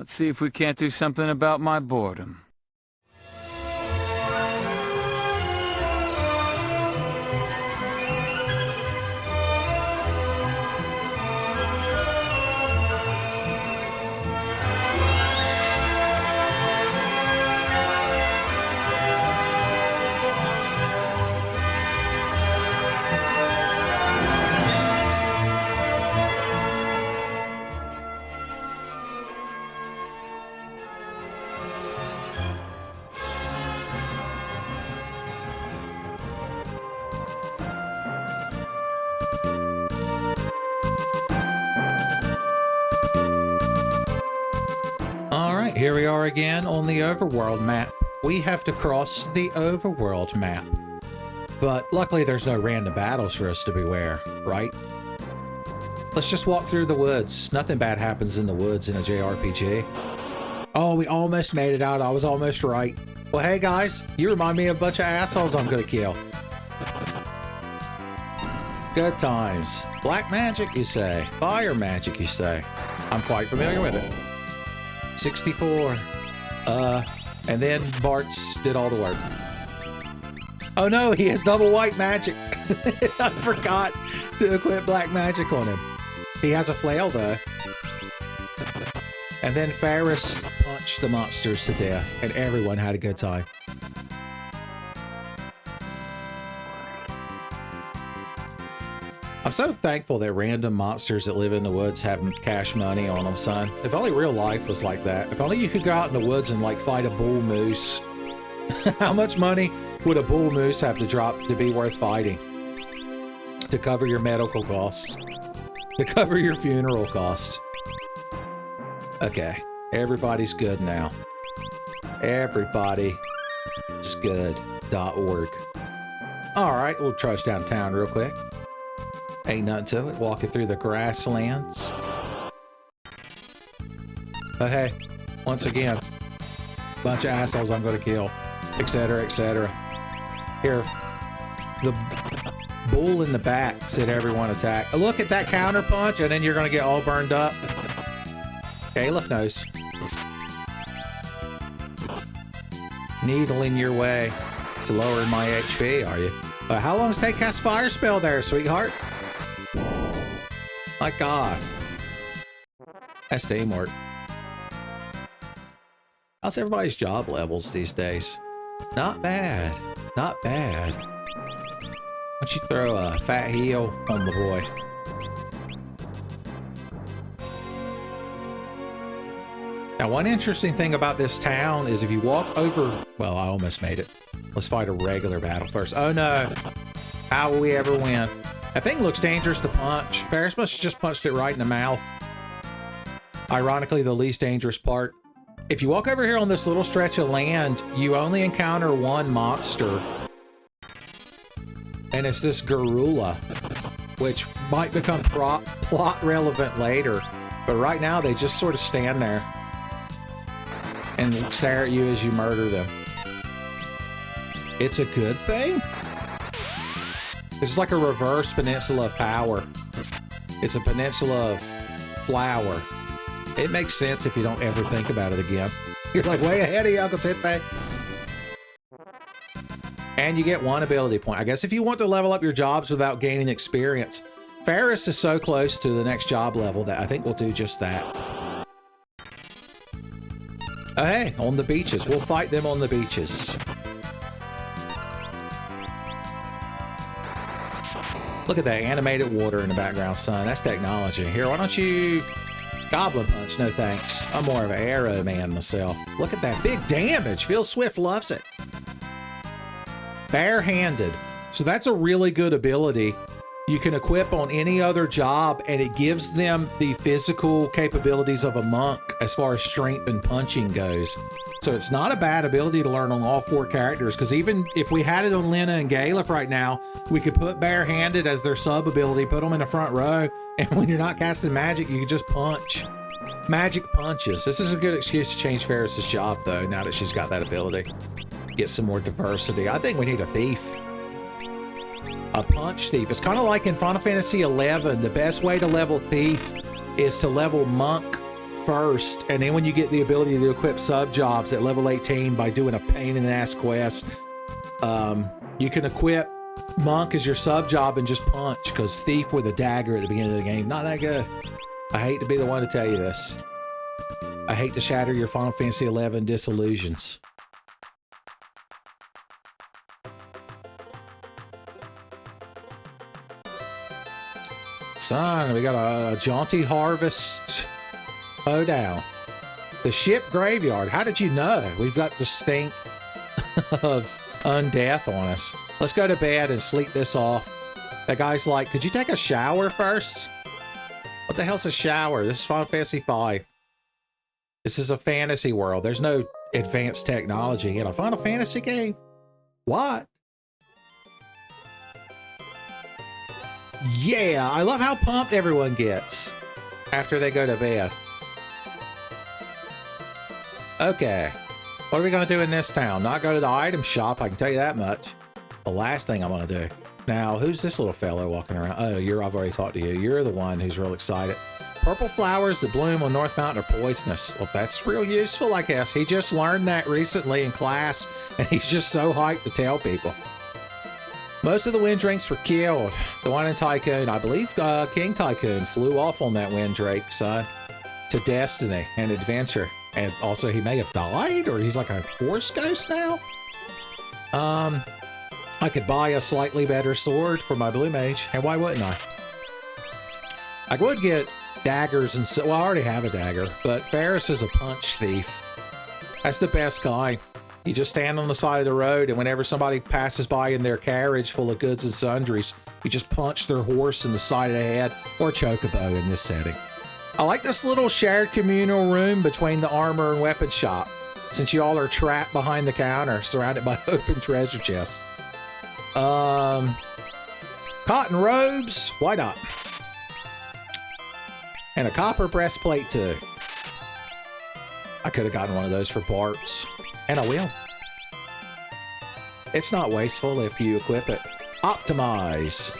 Let's see if we can't do something about my boredom. Alright, here we are again on the overworld map. We have to cross the overworld map. But luckily there's no random battles for us to beware, right? Let's just walk through the woods. Nothing bad happens in the woods in a JRPG. Oh, we almost made it out. I was almost right. Well, hey guys, you remind me of a bunch of assholes I'm gonna kill. Good times. Black magic, you say? Fire magic, you say? I'm quite familiar with it. 64. And then Bart's did all the work. Oh no, he has double white magic. I forgot to equip black magic on him. He has a flail though. And then Ferris punched the monsters to death, and everyone had a good time. I'm so thankful that random monsters that live in the woods have cash money on them, son. If only real life was like that. If only you could go out in the woods and like fight a bull moose. How much money would a bull moose have to drop to be worth fighting? To cover your medical costs. To cover your funeral costs. Okay, everybody's good now. Everybody's good.org. Alright, we'll trudge downtown real quick. Ain't nothing to it. Walking through the grasslands. But hey, once again, bunch of assholes I'm gonna kill, etc., etc. Here, the bull in the back said everyone attack. Look at that counter punch, and then you're gonna get all burned up. Caliph knows. Needling your way to lower my HP, are you? How long does it take to cast fire spell there, sweetheart? My God. That's teamwork. How's everybody's job levels these days? Not bad. Not bad. Why don't you throw a fat heel on the boy? Now, one interesting thing about this town is if you walk over... Well, I almost made it. Let's fight a regular battle first. Oh no. How will we ever win? That thing looks dangerous to punch. Ferris must have just punched it right in the mouth. Ironically, the least dangerous part. If you walk over here on this little stretch of land, you only encounter one monster. And it's this Garula, which might become plot relevant later. But right now, they just sort of stand there and stare at you as you murder them. It's a good thing? It's like a reverse peninsula of power. It's a peninsula of flower. It makes sense if you don't ever think about it again. You're like way ahead of you, Uncle Tenfey. And you get one ability point. I guess if you want to level up your jobs without gaining experience, Ferris is so close to the next job level that I think we'll do just that. Oh hey, on the beaches. We'll fight them on the beaches. Look at that animated water in the background, son. That's technology. Here, why don't you... Goblin punch, no thanks. I'm more of an arrow man myself. Look at that big damage. Phil Swift loves it. Barehanded. So that's a really good ability you can equip on any other job, and it gives them the physical capabilities of a monk as far as strength and punching goes. So it's not a bad ability to learn on all four characters, because even if we had it on Lena and Galef right now, we could put barehanded as their sub ability, put them in the front row, and when you're not casting magic, you can just punch. Magic punches. This is a good excuse to change Ferris's job, though, now that she's got that ability. Get some more diversity. I think we need a thief. A punch thief. It's kind of like in Final Fantasy XI, the best way to level thief is to level monk first, and then when you get the ability to equip sub jobs at level 18 by doing a pain in the ass quest, you can equip Monk as your sub job and just punch, because Thief with a dagger at the beginning of the game, not that good. I hate to be the one to tell you this. I hate to shatter your Final Fantasy XI disillusions. Son, we got a jaunty harvest hoedown. The ship graveyard. How did you know? We've got the stink of undeath on us. Let's go to bed and sleep this off. That guy's like, could you take a shower first? What the hell's a shower? This is Final Fantasy V. This is a fantasy world. There's no advanced technology in a Final Fantasy game. What? Yeah, I love how pumped everyone gets after they go to bed. Okay, what are we going to do in this town? Not go to the item shop, I can tell you that much. The last thing I want to do. Now, who's this little fellow walking around? Oh, I've already talked to you. You're the one who's real excited. Purple flowers that bloom on North Mountain are poisonous. Well, that's real useful, I guess. He just learned that recently in class, and he's just so hyped to tell people. Most of the wind drakes were killed. The one in Tycoon, I believe King Tycoon flew off on that wind drake, son, to destiny and adventure. And also he may have died, or he's like a horse ghost now. I could buy a slightly better sword for my blue mage, and why wouldn't I? I would get daggers and so, well, I already have a dagger, but Ferris is a punch thief. That's the best kind. You just stand on the side of the road, and whenever somebody passes by in their carriage full of goods and sundries, you just punch their horse in the side of the head, or chocobo in this setting. I like this little shared communal room between the armor and weapon shop, since you all are trapped behind the counter, surrounded by open treasure chests. Cotton robes, why not? And a copper breastplate too. I could have gotten one of those for parts. And I will. It's not wasteful if you equip it. Optimize.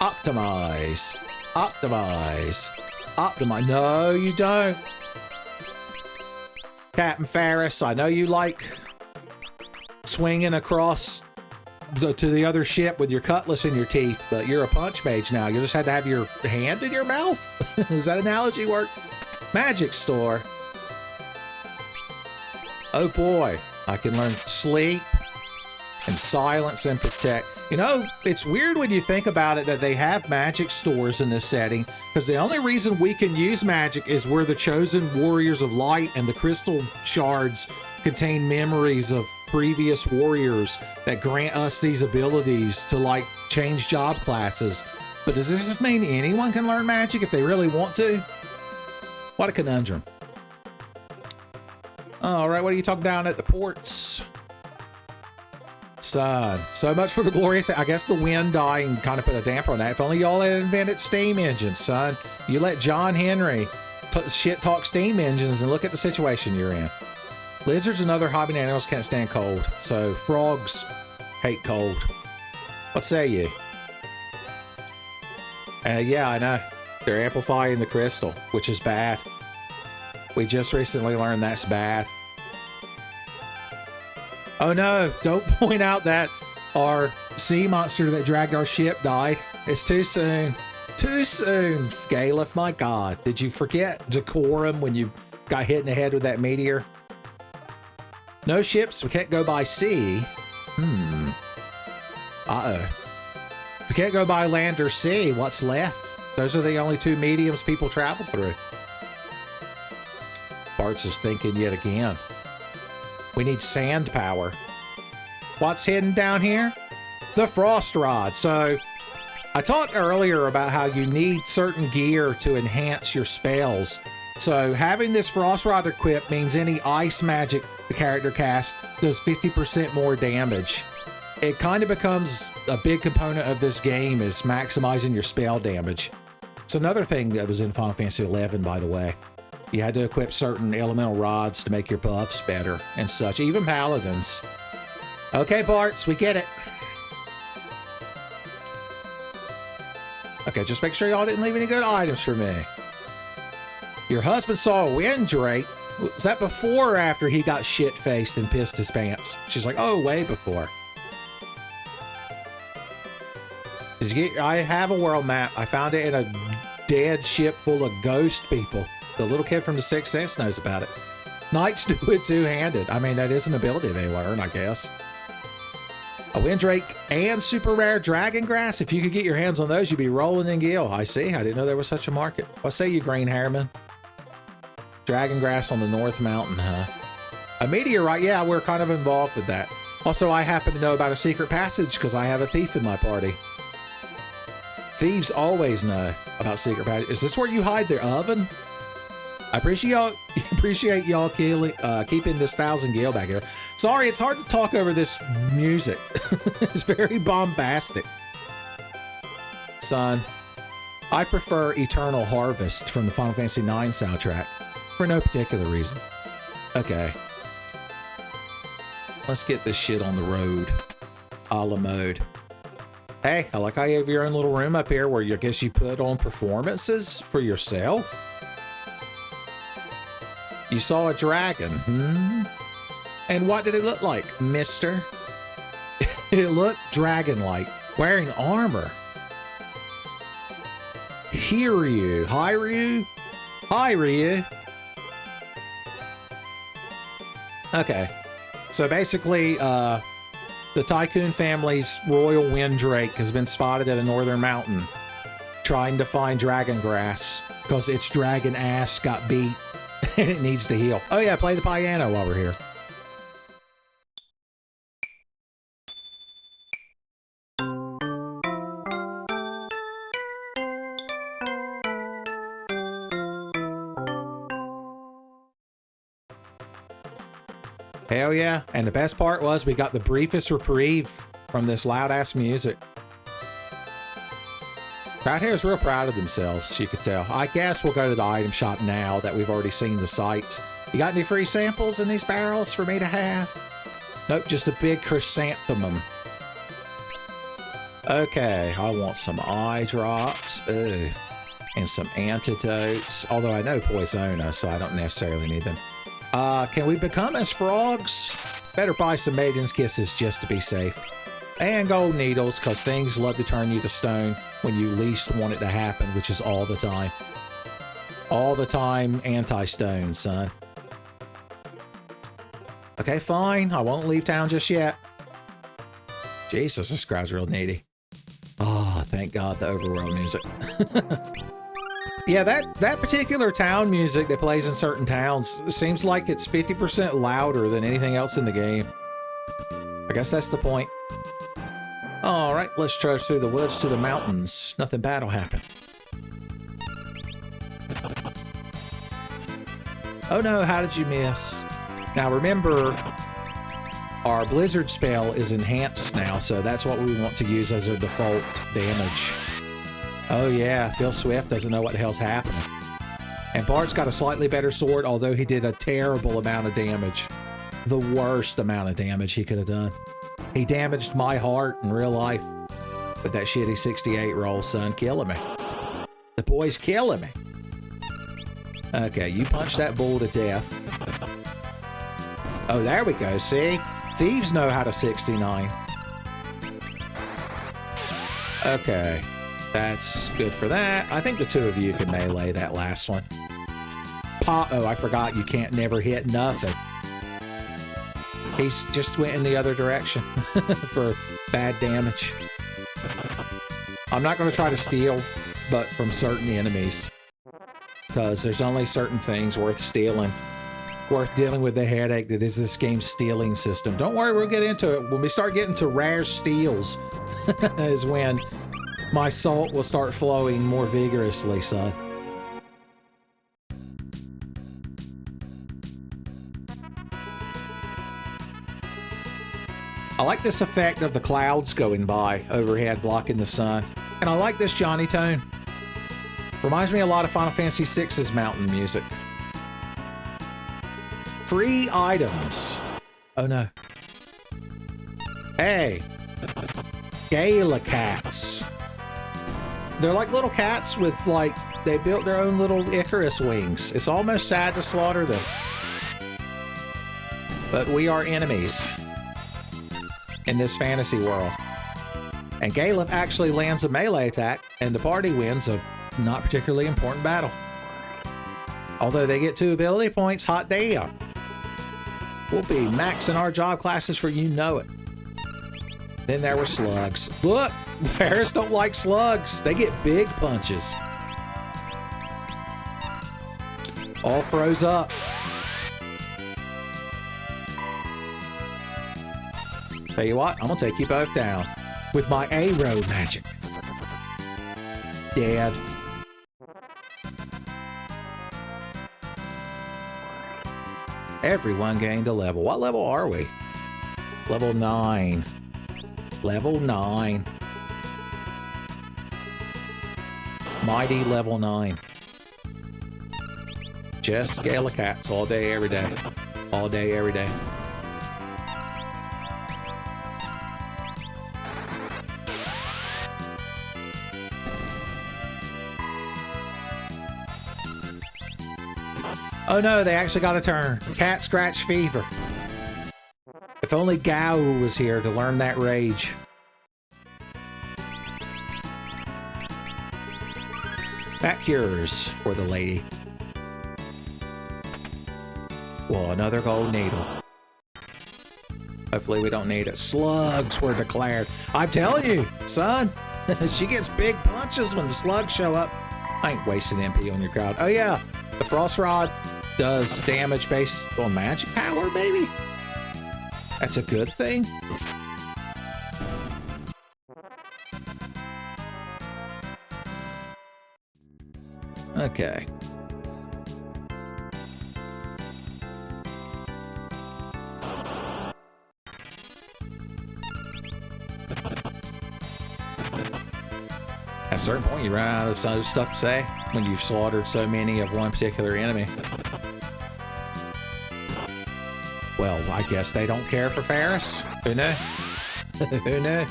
Optimize. Optimize. Optimize. No, you don't. Captain Ferris, I know you like swinging across to the other ship with your cutlass in your teeth, but you're a punch mage now. You just had to have your hand in your mouth. Does that analogy work? Magic store. Oh boy, I can learn sleep and silence and protect. You know, it's weird when you think about it that they have magic stores in this setting, because the only reason we can use magic is we're the chosen warriors of light, and the crystal shards contain memories of previous warriors that grant us these abilities to, like, change job classes. But does this just mean anyone can learn magic if they really want to? What a conundrum. All right, what are you talking down at the ports? Son, so much for the glorious. I guess the wind dying kind of put a damper on that. If only y'all had invented steam engines, son. You let John Henry shit talk steam engines, and look at the situation you're in. Lizards and other hopping animals can't stand cold, so frogs hate cold. What say you? Yeah, I know. They're amplifying the crystal, which is bad. We just recently learned that's bad. Oh no, don't point out that our sea monster that dragged our ship died. It's too soon. Too soon, Galef, my god. Did you forget decorum when you got hit in the head with that meteor? No ships, we can't go by sea. Uh-oh. If we can't go by land or sea, what's left? Those are the only two mediums people travel through. Bart's is thinking yet again. We need sand power. What's hidden down here? The frost rod. So I talked earlier about how you need certain gear to enhance your spells. So having this frost rod equipped means any ice magic the character casts does 50% more damage. It kind of becomes a big component of this game, is maximizing your spell damage. It's another thing that was in Final Fantasy XI, by the way. You had to equip certain elemental rods to make your buffs better and such, even paladins. Okay, Barts, we get it. Okay, just make sure y'all didn't leave any good items for me. Your husband saw a windrake. Was that before or after he got shit-faced and pissed his pants? She's like, oh, way before. Did you get? I have a world map. I found it in a dead ship full of ghost people. The little kid from the Sixth Sense knows about it. Knights do it two-handed. I mean, that is an ability they learn, I guess. A windrake and super rare dragon grass. If you could get your hands on those, you'd be rolling in gil. I see. I didn't know there was such a market. What say you, Green Hairman? Dragon grass on the North Mountain, huh? A meteorite. Yeah, we're kind of involved with that. Also, I happen to know about a secret passage because I have a thief in my party. Thieves always know about secret passage. Is this where you hide their oven? I appreciate y'all keeping this 1,000 gil back here. Sorry, it's hard to talk over this music. It's very bombastic. Son, I prefer Eternal Harvest from the Final Fantasy IX soundtrack for no particular reason. Okay. Let's get this shit on the road. A la mode. Hey, I like how you have your own little room up here where I guess you put on performances for yourself. You saw a dragon, And what did it look like, mister? It looked dragon-like, wearing armor. Hiryu. Hiryu? Hiryu? Okay. So basically, the Tycoon family's royal windrake has been spotted at a northern mountain trying to find dragon grass because its dragon ass got beat. And it needs to heal. Oh yeah, play the piano while we're here. Hell yeah. And the best part was we got the briefest reprieve from this loud ass music. Crowd here is real proud of themselves, you could tell. I guess we'll go to the item shop now that we've already seen the sights. You got any free samples in these barrels for me to have? Nope, just a big chrysanthemum. Okay, I want some eye drops. Ooh. And some antidotes. Although I know Poisona, so I don't necessarily need them. Can we become as frogs? Better buy some Maiden's Kisses just to be safe. And gold needles, because things love to turn you to stone when you least want it to happen, which is all the time. All the time anti-stone, son. Okay, fine. I won't leave town just yet. Jesus, this crowd's real needy. Oh, thank God the overworld music. Yeah, that particular town music that plays in certain towns seems like it's 50% louder than anything else in the game. I guess that's the point. All right, let's trudge through the woods to the mountains. Nothing bad will happen. Oh no, how did you miss? Now remember, our blizzard spell is enhanced now, so that's what we want to use as our default damage. Oh yeah, Phil Swift doesn't know what the hell's happening. And Bart's got a slightly better sword, although he did a terrible amount of damage. The worst amount of damage he could have done. He damaged my heart in real life with that shitty 68 roll, son. Killing me. The boy's killing me. Okay, you punch that bull to death. Oh, there we go. See? Thieves know how to 69. Okay. That's good for that. I think the two of you can melee that last one. Oh, I forgot you can't never hit nothing. He's just went in the other direction for bad damage. I'm not going to try to steal, but from certain enemies. Because there's only certain things worth stealing. Worth dealing with the headache that is this game's stealing system. Don't worry, we'll get into it. When we start getting to rare steals is when my salt will start flowing more vigorously, son. I like this effect of the clouds going by overhead blocking the sun. And I like this Johnny tone. Reminds me a lot of Final Fantasy VI's mountain music. Free items. Oh no. Hey. Gala cats. They're like little cats with like They built their own little Icarus wings. It's almost sad to slaughter them. But we are enemies in this fantasy world. And Galef actually lands a melee attack, and the party wins a not particularly important battle. Although they get 2 ability points, hot damn. We'll be maxing our job classes for you know it. Then there were slugs. Look, Ferris don't like slugs. They get big punches. All froze up. Tell you what, I'm gonna take you both down with my arrow magic. Dead. Everyone gained a level. What level are we? Level 9. Level 9. Mighty level 9. Just scale of cats all day, every day. All day, every day. Oh no, they actually got a turn. Cat scratch fever. If only Gao was here to learn that rage. That cures for the lady. Well, another gold needle. Hopefully we don't need it. Slugs were declared. I'm telling you, son. She gets big punches when the slugs show up. I ain't wasting MP on your crowd. Oh yeah, the frost rod does damage based on magic power, maybe? That's a good thing. Okay. At a certain point, you run out of stuff to say when you've slaughtered so many of one particular enemy. Well, I guess they don't care for Ferris. Who knew? Who knew?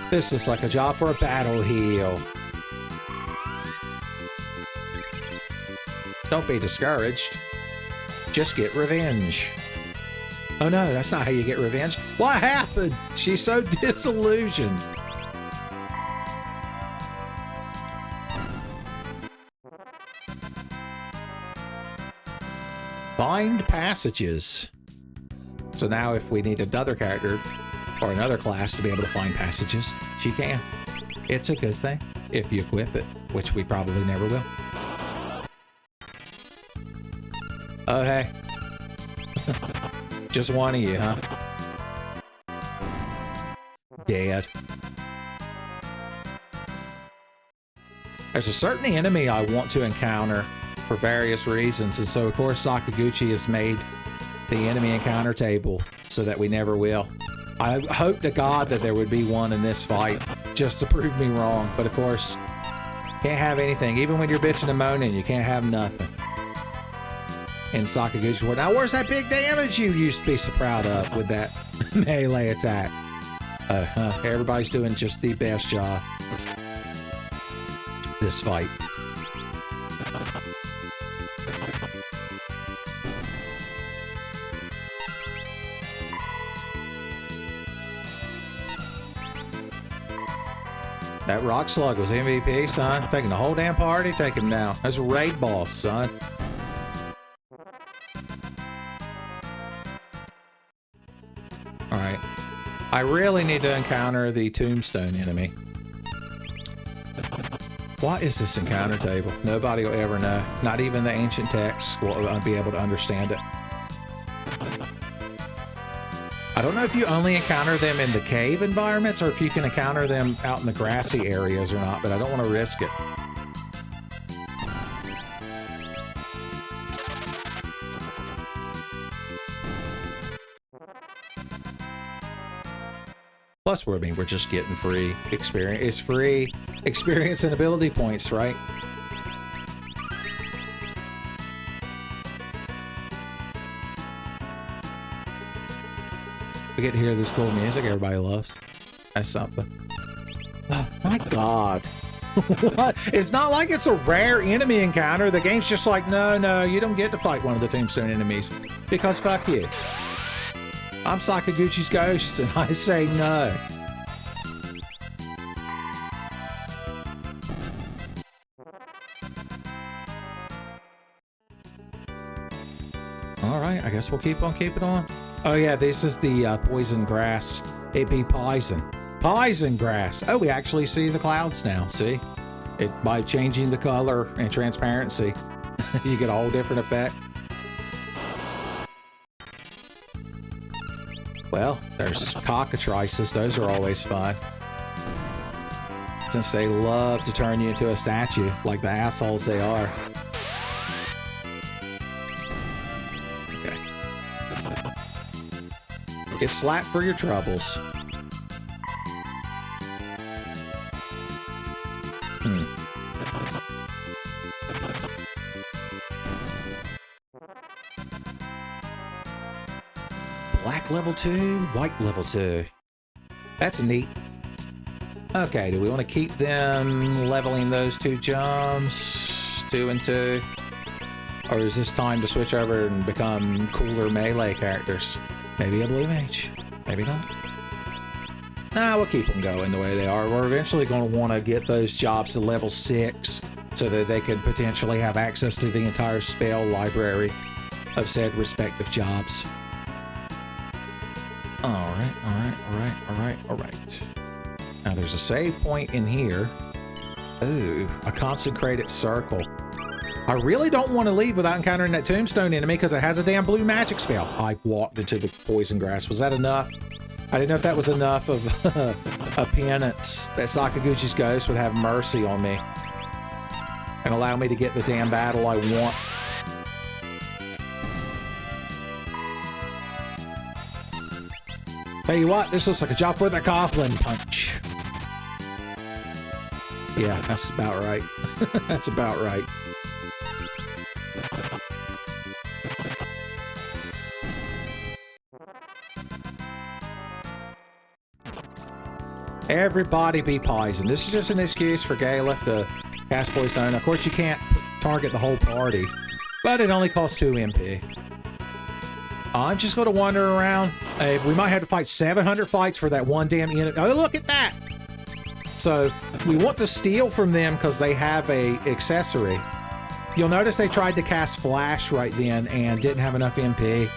This looks like a job for a battle heel. Don't be discouraged. Just get revenge. Oh no, that's not how you get revenge. What happened? She's so disillusioned. Find passages. So now if we need another character or another class to be able to find passages, she can. It's a good thing if you equip it, which we probably never will. Oh, hey. Just one of you, huh? Dead. There's a certain enemy I want to encounter for various reasons, and so of course Sakaguchi has made the enemy encounter table so that we never will. I hope to God that there would be one in this fight just to prove me wrong, but of course can't have anything. Even when you're bitching and moaning, you can't have nothing in Sakaguchi's world. Now where's that big damage you used to be so proud of with that melee attack? Everybody's doing just the best job this fight. That rock slug was MVP, son. Taking the whole damn party, take him down. That's a raid boss, son. Alright. I really need to encounter the tombstone enemy. What is this encounter table? Nobody will ever know. Not even the ancient texts will be able to understand it. I don't know if you only encounter them in the cave environments or if you can encounter them out in the grassy areas or not, but I don't want to risk it. Plus, we're just getting free experience. It's free experience and ability points, right? We get to hear this cool music everybody loves. That's something. Oh, my God. What? It's not like it's a rare enemy encounter. The game's just like, no, you don't get to fight one of the tombstone enemies. Because fuck you. I'm Sakaguchi's ghost, and I say no. All right, I guess we'll keep on keeping on. Oh yeah, this is the poison grass. It be poison. Poison grass. Oh, we actually see the clouds now. See? It by changing the color and transparency, you get a whole different effect. Well, there's cockatrices. Those are always fun. Since they love to turn you into a statue, like the assholes they are. Okay. Get slapped for your troubles. Black level 2, white level 2. That's neat. Okay, do we want to keep them leveling those 2 jumps? 2 and 2? Or is this time to switch over and become cooler melee characters? Maybe a blue mage. Maybe not. Nah, we'll keep them going the way they are. We're eventually going to want to get those jobs to level 6 so that they can potentially have access to the entire spell library of said respective jobs. All right. Now there's a save point in here. Ooh, a consecrated circle. I really don't want to leave without encountering that tombstone enemy because it has a damn blue magic spell. I walked into the poison grass. Was that enough? I didn't know if that was enough of a penance that Sakaguchi's ghost would have mercy on me and allow me to get the damn battle I want. Tell you what, this looks like a job for the Goblin Punch. Yeah, that's about right. That's about right. Everybody be poisoned. This is just an excuse for Galef to cast poison. Of course, you can't target the whole party, but it only costs 2 MP. I'm just going to wander around. We might have to fight 700 fights for that one damn unit. Oh, look at that! So we want to steal from them because they have a accessory. You'll notice they tried to cast Flash right then and didn't have enough MP.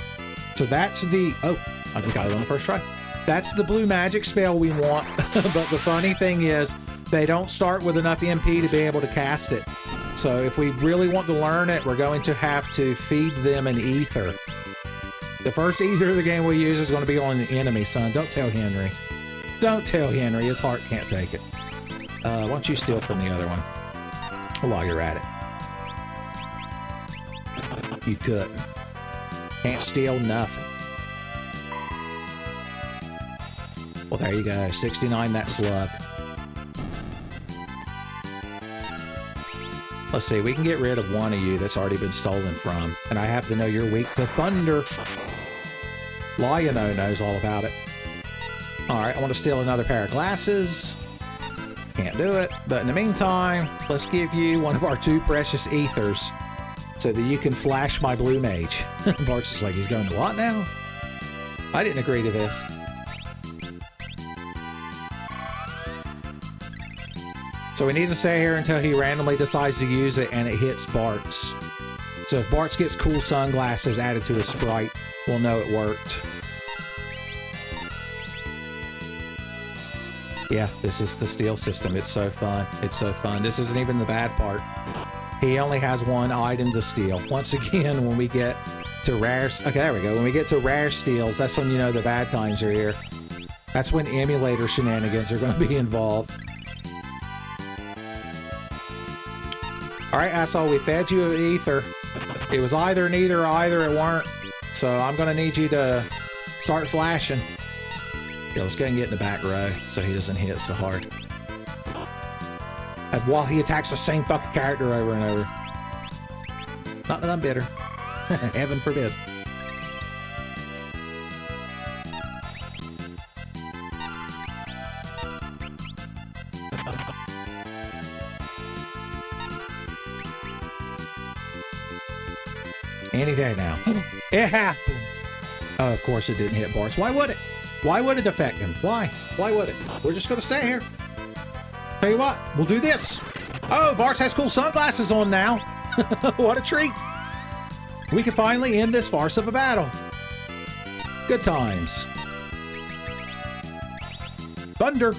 So that's the... Oh, I got it on the first try. That's the blue magic spell we want. But the funny thing is, they don't start with enough MP to be able to cast it. So if we really want to learn it, we're going to have to feed them an ether. The first ether of the game we use is going to be on the enemy, son. Don't tell Henry. Don't tell Henry. His heart can't take it. Why don't you steal from the other one while you're at it? You couldn't. Can't steal nothing. Well, there you go. 69 that slug. Let's see. We can get rid of one of you that's already been stolen from. And I happen to know you're weak to thunder. Lion-O knows all about it. Alright, I want to steal another pair of glasses. Can't do it. But in the meantime, let's give you one of our 2 precious ethers so that you can flash my blue mage. Bart's just like, he's going to what now? I didn't agree to this. So we need to stay here until he randomly decides to use it and it hits Bart's. So if Bart's gets cool sunglasses added to his sprite, we'll know it worked. Yeah, this is the steal system. It's so fun. It's so fun. This isn't even the bad part. He only has 1 item to steal. Once again, when we get to rare... Okay, there we go. When we get to rare steals, that's when you know the bad times are here. That's when emulator shenanigans are going to be involved. Alright, asshole, we fed you an ether. It was either neither or either it weren't. So I'm going to need you to start flashing. Yeah, let's go and get in the back row so he doesn't hit so hard. And while he attacks the same fucking character over and over. Not that I'm bitter. Heaven forbid. Any day now. It happened. Oh, of course it didn't hit Bart. Why would it? Why would it affect him? Why? Why would it? We're just going to stay here. Tell you what, we'll do this. Oh, Bart has cool sunglasses on now. What a treat. We can finally end this farce of a battle. Good times. Thunder.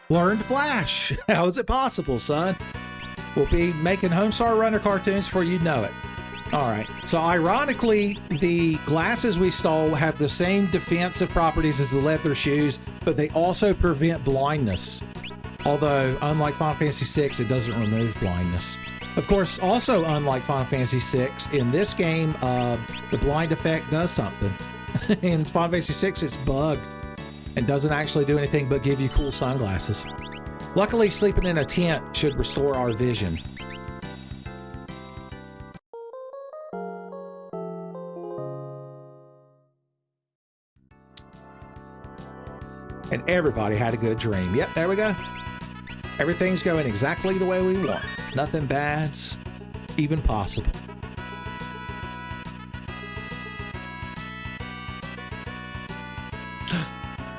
Learned Flash. How is it possible, son? We'll be making Homestar Runner cartoons before you know it. All right. So ironically, the glasses we stole have the same defensive properties as the leather shoes, but they also prevent blindness. Although, unlike Final Fantasy VI, it doesn't remove blindness. Of course, also unlike Final Fantasy VI, in this game, the blind effect does something. In Final Fantasy VI, it's bugged and doesn't actually do anything but give you cool sunglasses. Luckily, sleeping in a tent should restore our vision. And everybody had a good dream. Yep, there we go. Everything's going exactly the way we want. Nothing bad's even possible.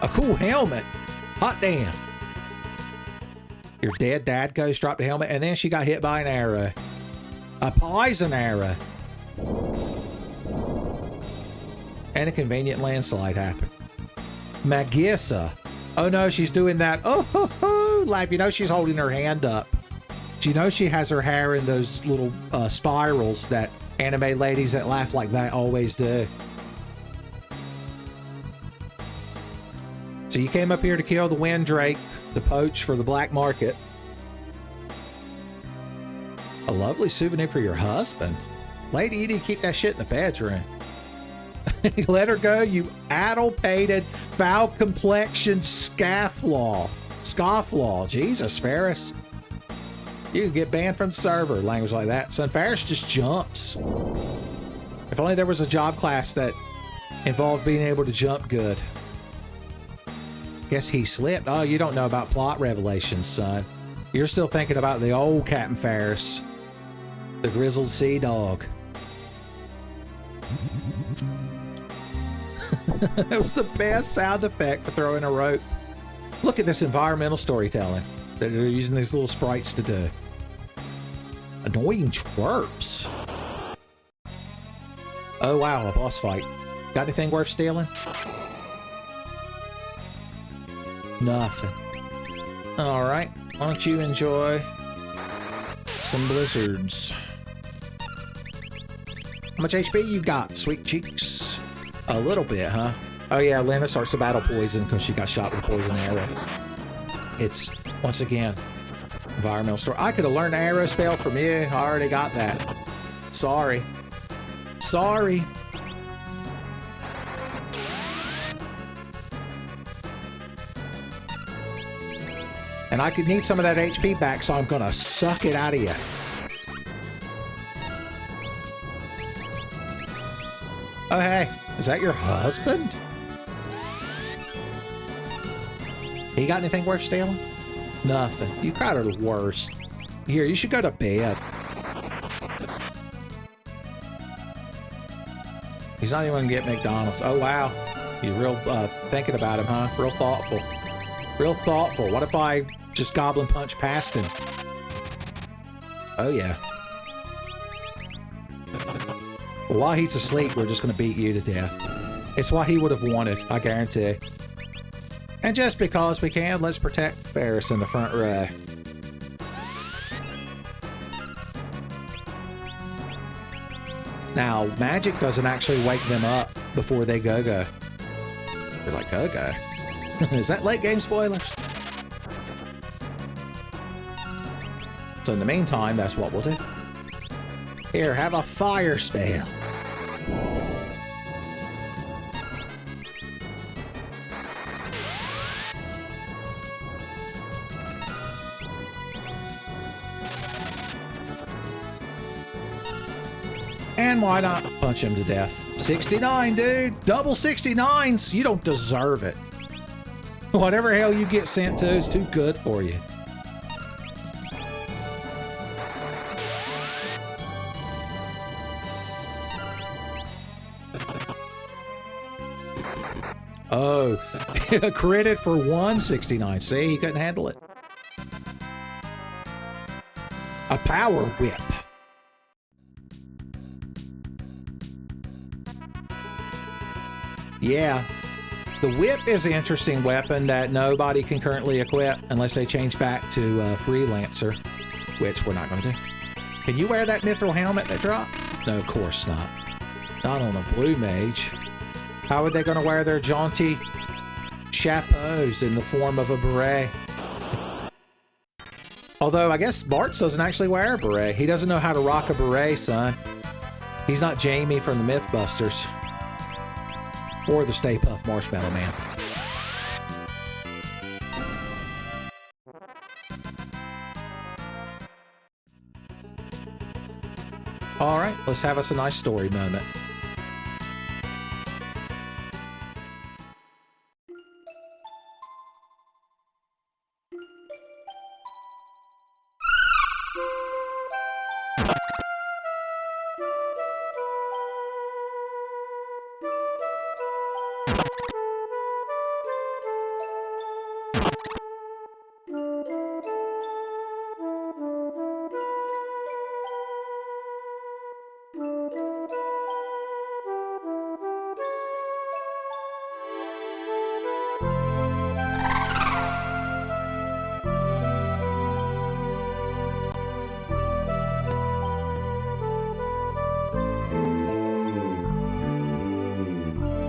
A cool helmet. Hot damn. Your dead dad ghost dropped a helmet, and then she got hit by an arrow. A poison arrow. And a convenient landslide happened. Magissa. Oh no, she's doing that. Oh, ho, ho, laugh. You know she's holding her hand up. You know she has her hair in those little spirals that anime ladies that laugh like that always do. So you came up here to kill the Windrake, the poach for the black market. A lovely souvenir for your husband. Lady, you need to keep that shit in the bedroom. Let her go, you addle-pated, foul-complexioned scofflaw. Jesus, Ferris. You can get banned from the server, language like that. Son, Ferris just jumps. If only there was a job class that involved being able to jump good. Guess he slipped. Oh, you don't know about plot revelations, son. You're still thinking about the old Captain Ferris. The grizzled sea dog. That was the best sound effect for throwing a rope. Look at this environmental storytelling that they're using these little sprites to do. Annoying twerps. Oh wow, a boss fight. Got anything worth stealing? Nothing. Alright, why don't you enjoy some blizzards? How much HP you got, sweet cheeks? A little bit, huh? Oh yeah, Lena starts to battle poison because she got shot with a poison arrow. It's, once again, environmental story. I could have learned the arrow spell from you. I already got that. Sorry. Sorry. And I could need some of that HP back, so I'm gonna suck it out of you. Oh, hey. Is that your husband? He got anything worth stealing? Nothing. You kind of the worst. Here, you should go to bed. He's not even gonna get McDonald's. Oh, wow. You're real thinking about him, huh? Real thoughtful. Real thoughtful. What if I just goblin punch past him? Oh, yeah. Well, while he's asleep, we're just going to beat you to death. It's what he would have wanted, I guarantee. And just because we can, let's protect Ferris in the front row. Now, magic doesn't actually wake them up before they go-go. They're like, go-go? Is that late game spoilers? So in the meantime, that's what we'll do. Here, have a fire spell. And why not punch him to death? 69, dude! Double 69s! You don't deserve it. Whatever hell you get sent to is too good for you. Oh, critted for 169. See, he couldn't handle it. A power whip. Yeah. The whip is an interesting weapon that nobody can currently equip unless they change back to Freelancer, which we're not going to do. Can you wear that mithril helmet that dropped? No, of course not. Not on a blue mage. How are they going to wear their jaunty chapeaus in the form of a beret? Although, I guess Bartz doesn't actually wear a beret. He doesn't know how to rock a beret, son. He's not Jamie from the Mythbusters. Or the Stay Puft Marshmallow Man. All right, let's have us a nice story moment.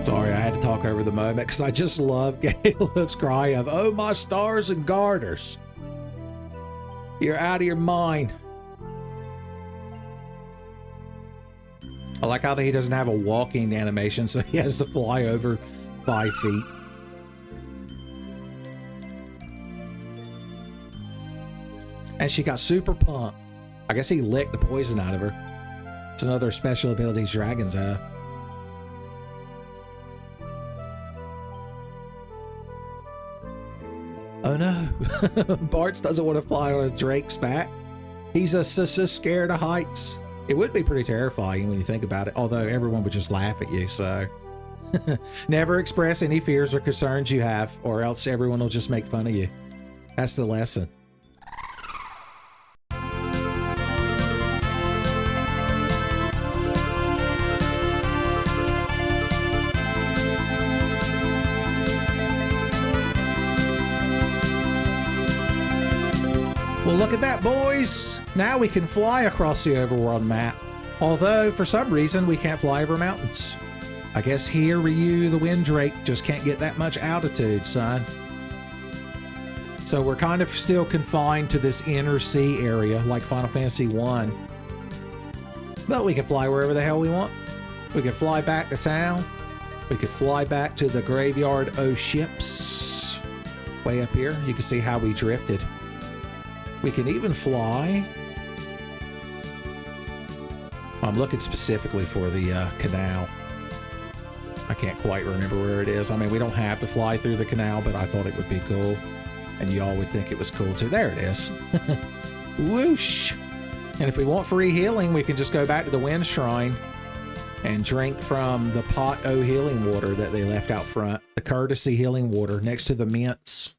Sorry, I had to talk over the moment because I just love Caleb's cry of, "Oh, my stars and garters. You're out of your mind." I like how he doesn't have a walking animation, so he has to fly over 5 feet. And she got super pumped. I guess he licked the poison out of her. It's another special ability dragons have. Oh no, Bartz doesn't want to fly on a Drake's back. He's so scared of heights. It would be pretty terrifying when you think about it, although everyone would just laugh at you, so. Never express any fears or concerns you have, or else everyone will just make fun of you. That's the lesson. Well, look at that, boys! Now we can fly across the overworld map. Although, for some reason, we can't fly over mountains. I guess here, Ryu the Wind Drake just can't get that much altitude, son. So we're kind of still confined to this inner sea area, like Final Fantasy 1. But we can fly wherever the hell we want. We can fly back to town. We could fly back to the Graveyard O' Ships. Way up here, you can see how we drifted. We can even fly. I'm looking specifically for the canal. I can't quite remember where it is. I mean, we don't have to fly through the canal, but I thought it would be cool. And y'all would think it was cool too. There it is. Whoosh! And if we want free healing, we can just go back to the Wind Shrine and drink from the pot o' healing water that they left out front. The courtesy healing water next to the mints.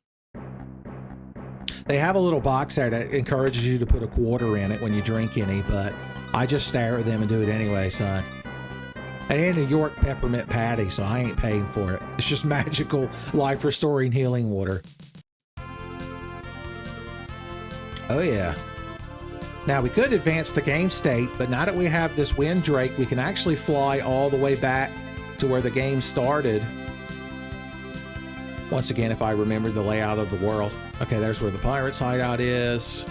They have a little box there that encourages you to put a quarter in it when you drink any, but I just stare at them and do it anyway, son. And in a York peppermint patty, so I ain't paying for it. It's just magical, life-restoring healing water. Oh yeah. Now we could advance the game state, but now that we have this Wind Drake, we can actually fly all the way back to where the game started. Once again, if I remember the layout of the world. Okay, there's where the pirate's hideout is.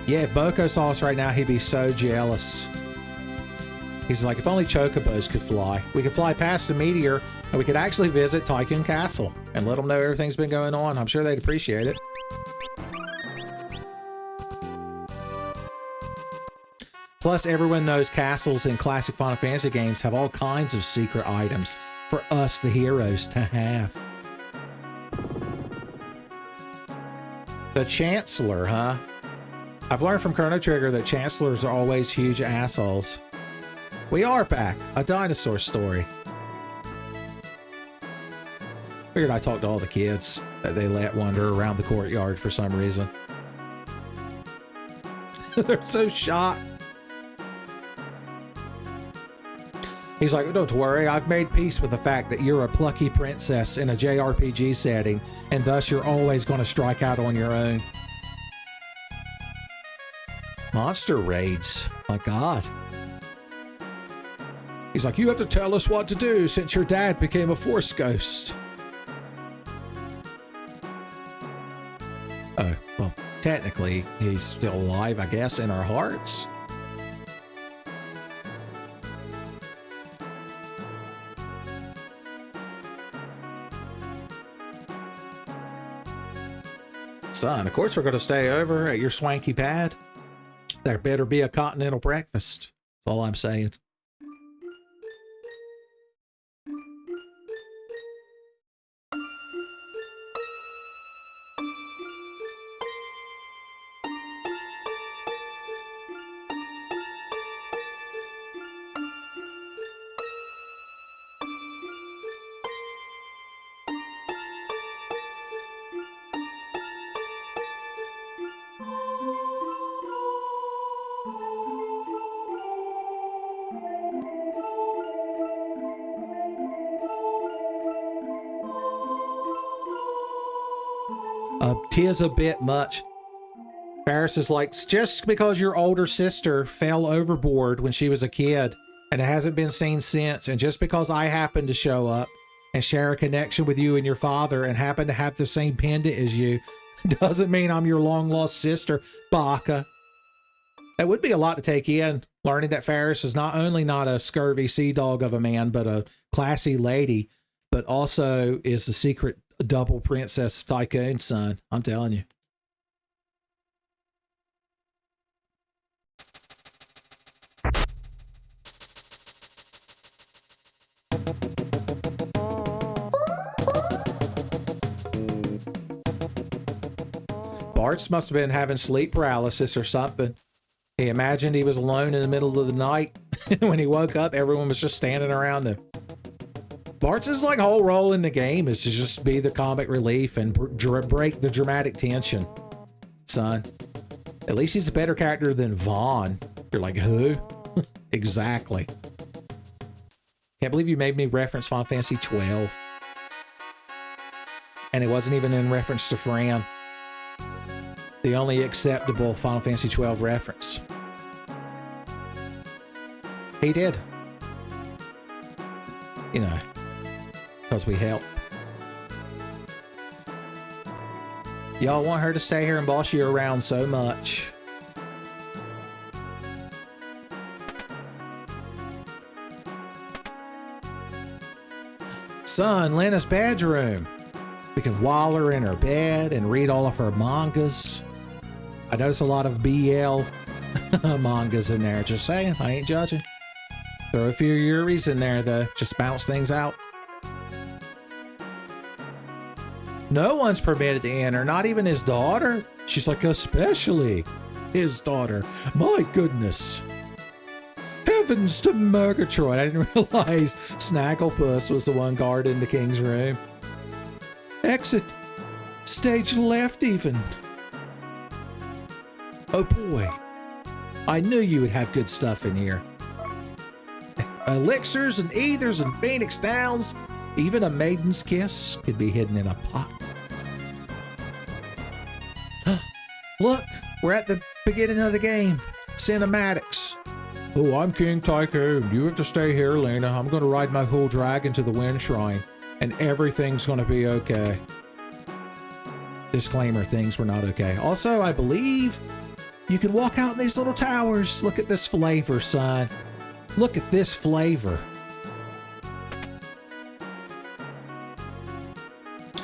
Yeah, if Boko saw us right now, he'd be so jealous. He's like, if only chocobos could fly. We could fly past the meteor, and we could actually visit Tycoon Castle and let them know everything's been going on. I'm sure they'd appreciate it. Plus, everyone knows castles in classic Final Fantasy games have all kinds of secret items for us, the heroes, to have. The Chancellor, huh? I've learned from Chrono Trigger that Chancellors are always huge assholes. We are back. A dinosaur story. Figured I'd talk to all the kids that they let wander around the courtyard for some reason. They're so shocked. He's like, don't worry, I've made peace with the fact that you're a plucky princess in a JRPG setting, and thus you're always going to strike out on your own. Monster raids. My God. He's like, you have to tell us what to do since your dad became a force ghost. Oh, well, technically, he's still alive, I guess, in our hearts. Son, of course we're going to stay over at your swanky pad. There better be a continental breakfast. That's all I'm saying. Tis a bit much. Ferris is like, just because your older sister fell overboard when she was a kid and it hasn't been seen since, and just because I happen to show up and share a connection with you and your father and happen to have the same pendant as you, doesn't mean I'm your long-lost sister, Baka. That would be a lot to take in, learning that Ferris is not only not a scurvy sea dog of a man, but a classy lady, but also is the secret double princess tycoon son. I'm telling you. Bartz must have been having sleep paralysis or something. He imagined he was alone in the middle of the night. When he woke up, everyone was just standing around him. Bart's like whole role in the game is to just be the comic relief and break the dramatic tension. Son, at least he's a better character than Vaughn. You're like, who? Exactly. Can't believe you made me reference Final Fantasy 12. And it wasn't even in reference to Fran. The only acceptable Final Fantasy 12 reference. He did. You know, because we helped. Y'all want her to stay here and boss you around so much. Son, Lena's bedroom. We can waller in her bed and read all of her mangas. I notice a lot of BL mangas in there. Just saying, I ain't judging. Throw a few Yuris in there, though. Just bounce things out. No one's permitted to enter, not even his daughter. She's like, especially his daughter. My goodness. Heavens to Murgatroyd. I didn't realize Snagglepuss was the one guarding the king's room. Exit. Stage left, even. Oh boy. I knew you would have good stuff in here. Elixirs and ethers and phoenix downs. Even a maiden's kiss could be hidden in a pot. Look, we're at the beginning of the game. Cinematics. Oh, I'm King Tycoon. You have to stay here, Lena. I'm going to ride my whole dragon to the Wind Shrine, and everything's going to be okay. Disclaimer, things were not okay. Also, I believe you can walk out in these little towers. Look at this flavor, son. Look at this flavor.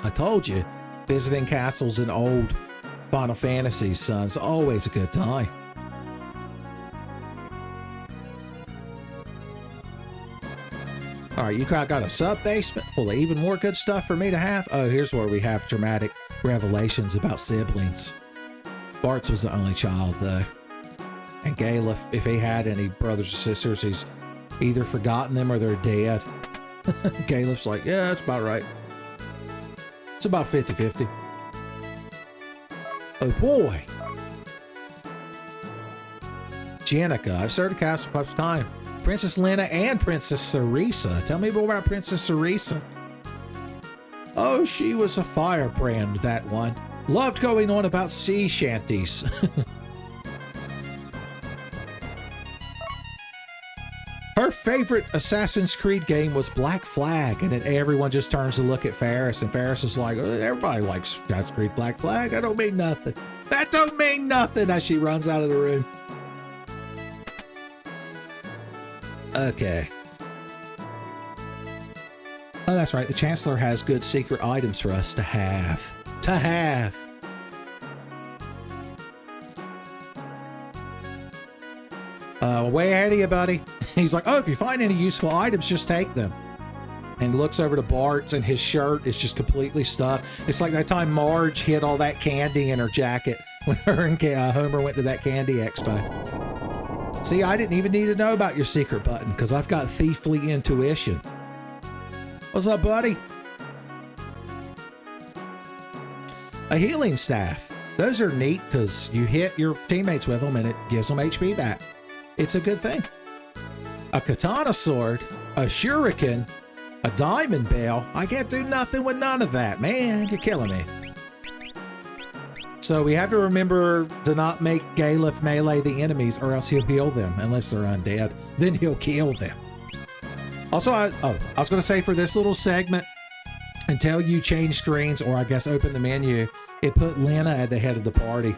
I told you, visiting castles in old Final Fantasy, son, is always a good time. Alright, you got a sub-basement full of even more good stuff for me to have? Oh, here's where we have dramatic revelations about siblings. Bartz was the only child, though. And Galef, if he had any brothers or sisters, either forgotten them or they're dead. Caleb's like, yeah, that's about right. It's about 50-50. Oh boy. Jenica, I've served the castle quite a time. Princess Lena and Princess Cerisa. Tell me more about Princess Cerisa. Oh, she was a firebrand, that one. Loved going on about sea shanties. Her favorite Assassin's Creed game was Black Flag, and then everyone just turns to look at Ferris, and Ferris is like, everybody likes Assassin's Creed Black Flag. That don't mean nothing. That don't mean nothing, as she runs out of the room. Okay. Oh, that's right. The Chancellor has good secret items for us to have. Way ahead of you, buddy. He's like, oh, if you find any useful items, just take them. And looks over to Bart's, and his shirt is just completely stuffed. It's like that time Marge hid all that candy in her jacket when her and Homer went to that candy expo. See, I didn't even need to know about your secret button because I've got thiefly intuition. What's up, buddy? A healing staff. Those are neat because you hit your teammates with them and it gives them HP back. It's a good thing. A katana sword, a shuriken, a diamond bell. I can't do nothing with none of that. Man, you're killing me. So we have to remember to not make Galef melee the enemies or else he'll heal them unless they're undead. Then he'll kill them. Also, I was going to say for this little segment, until you change screens or I guess open the menu, it put Lena at the head of the party.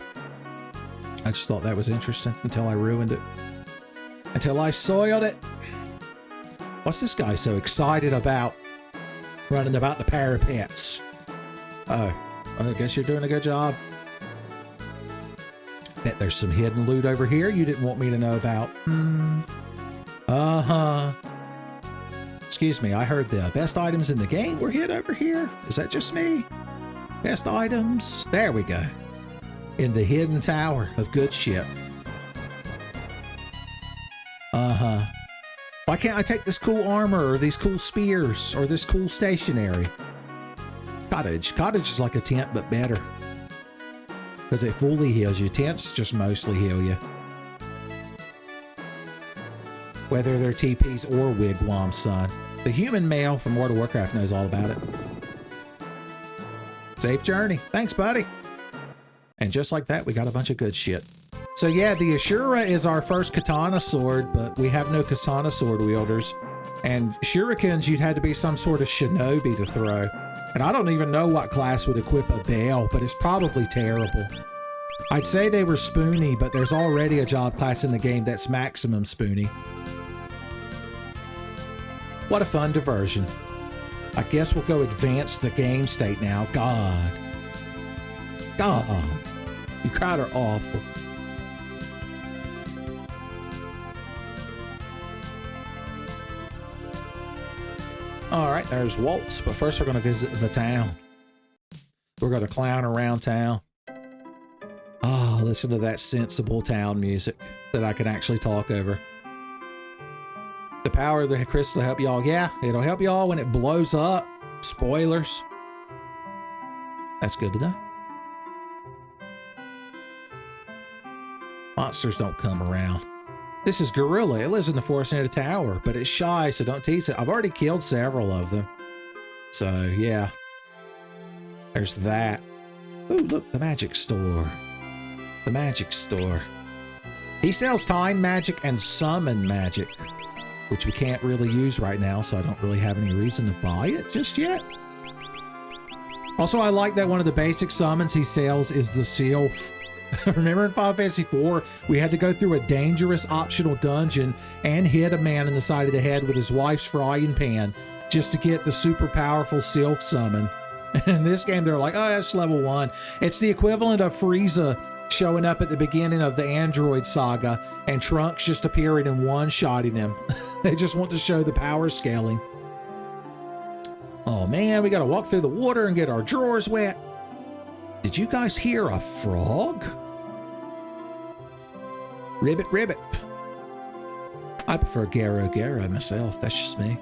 I just thought that was interesting until I ruined it. Until I soiled it. What's this guy so excited about? Running about the parapets. Oh, I guess you're doing a good job. Bet there's some hidden loot over here you didn't want me to know about. Uh-huh. Excuse me, I heard the best items in the game were hid over here. Is that just me? Best items. There we go. In the hidden tower of good shit. Uh-huh. Why can't I take this cool armor or these cool spears or this cool stationery? Cottage. Cottage is like a tent, but better. Because it fully heals you. Tents just mostly heal you. Whether they're TPs or wigwams, son. The human male from World of Warcraft knows all about it. Safe journey. Thanks, buddy. And just like that, we got a bunch of good shit. So yeah, the Ashura is our first katana sword, but we have no katana sword wielders. And shurikens, you'd had to be some sort of shinobi to throw. And I don't even know what class would equip a bale, but it's probably terrible. I'd say they were spoony, but there's already a job class in the game that's maximum spoony. What a fun diversion. I guess we'll go advance the game state now. God. You crowd are awful. All right, there's Waltz, but first we're going to visit the town. We're going to clown around town. Oh, listen to that sensible town music that I can actually talk over. The power of the crystal will help y'all. Yeah, it'll help y'all when it blows up. Spoilers. That's good to know. Monsters don't come around. This is Gorilla. It lives in the forest near the tower, but it's shy, so don't tease it. I've already killed several of them. So, yeah. There's that. Ooh, look, the magic store. The magic store. He sells time magic and summon magic, which we can't really use right now, so I don't really have any reason to buy it just yet. Also, I like that one of the basic summons he sells is the Sylph. Remember in Final Fantasy IV, we had to go through a dangerous optional dungeon and hit a man in the side of the head with his wife's frying pan just to get the super powerful Sylph summon. And in this game, they're like, oh, that's level 1. It's the equivalent of Frieza showing up at the beginning of the Android saga and Trunks just appearing and one-shotting him. They just want to show the power scaling. Oh man, we gotta walk through the water and get our drawers wet. Did you guys hear a frog? Ribbit, ribbit. I prefer Garo Garo myself. That's just me.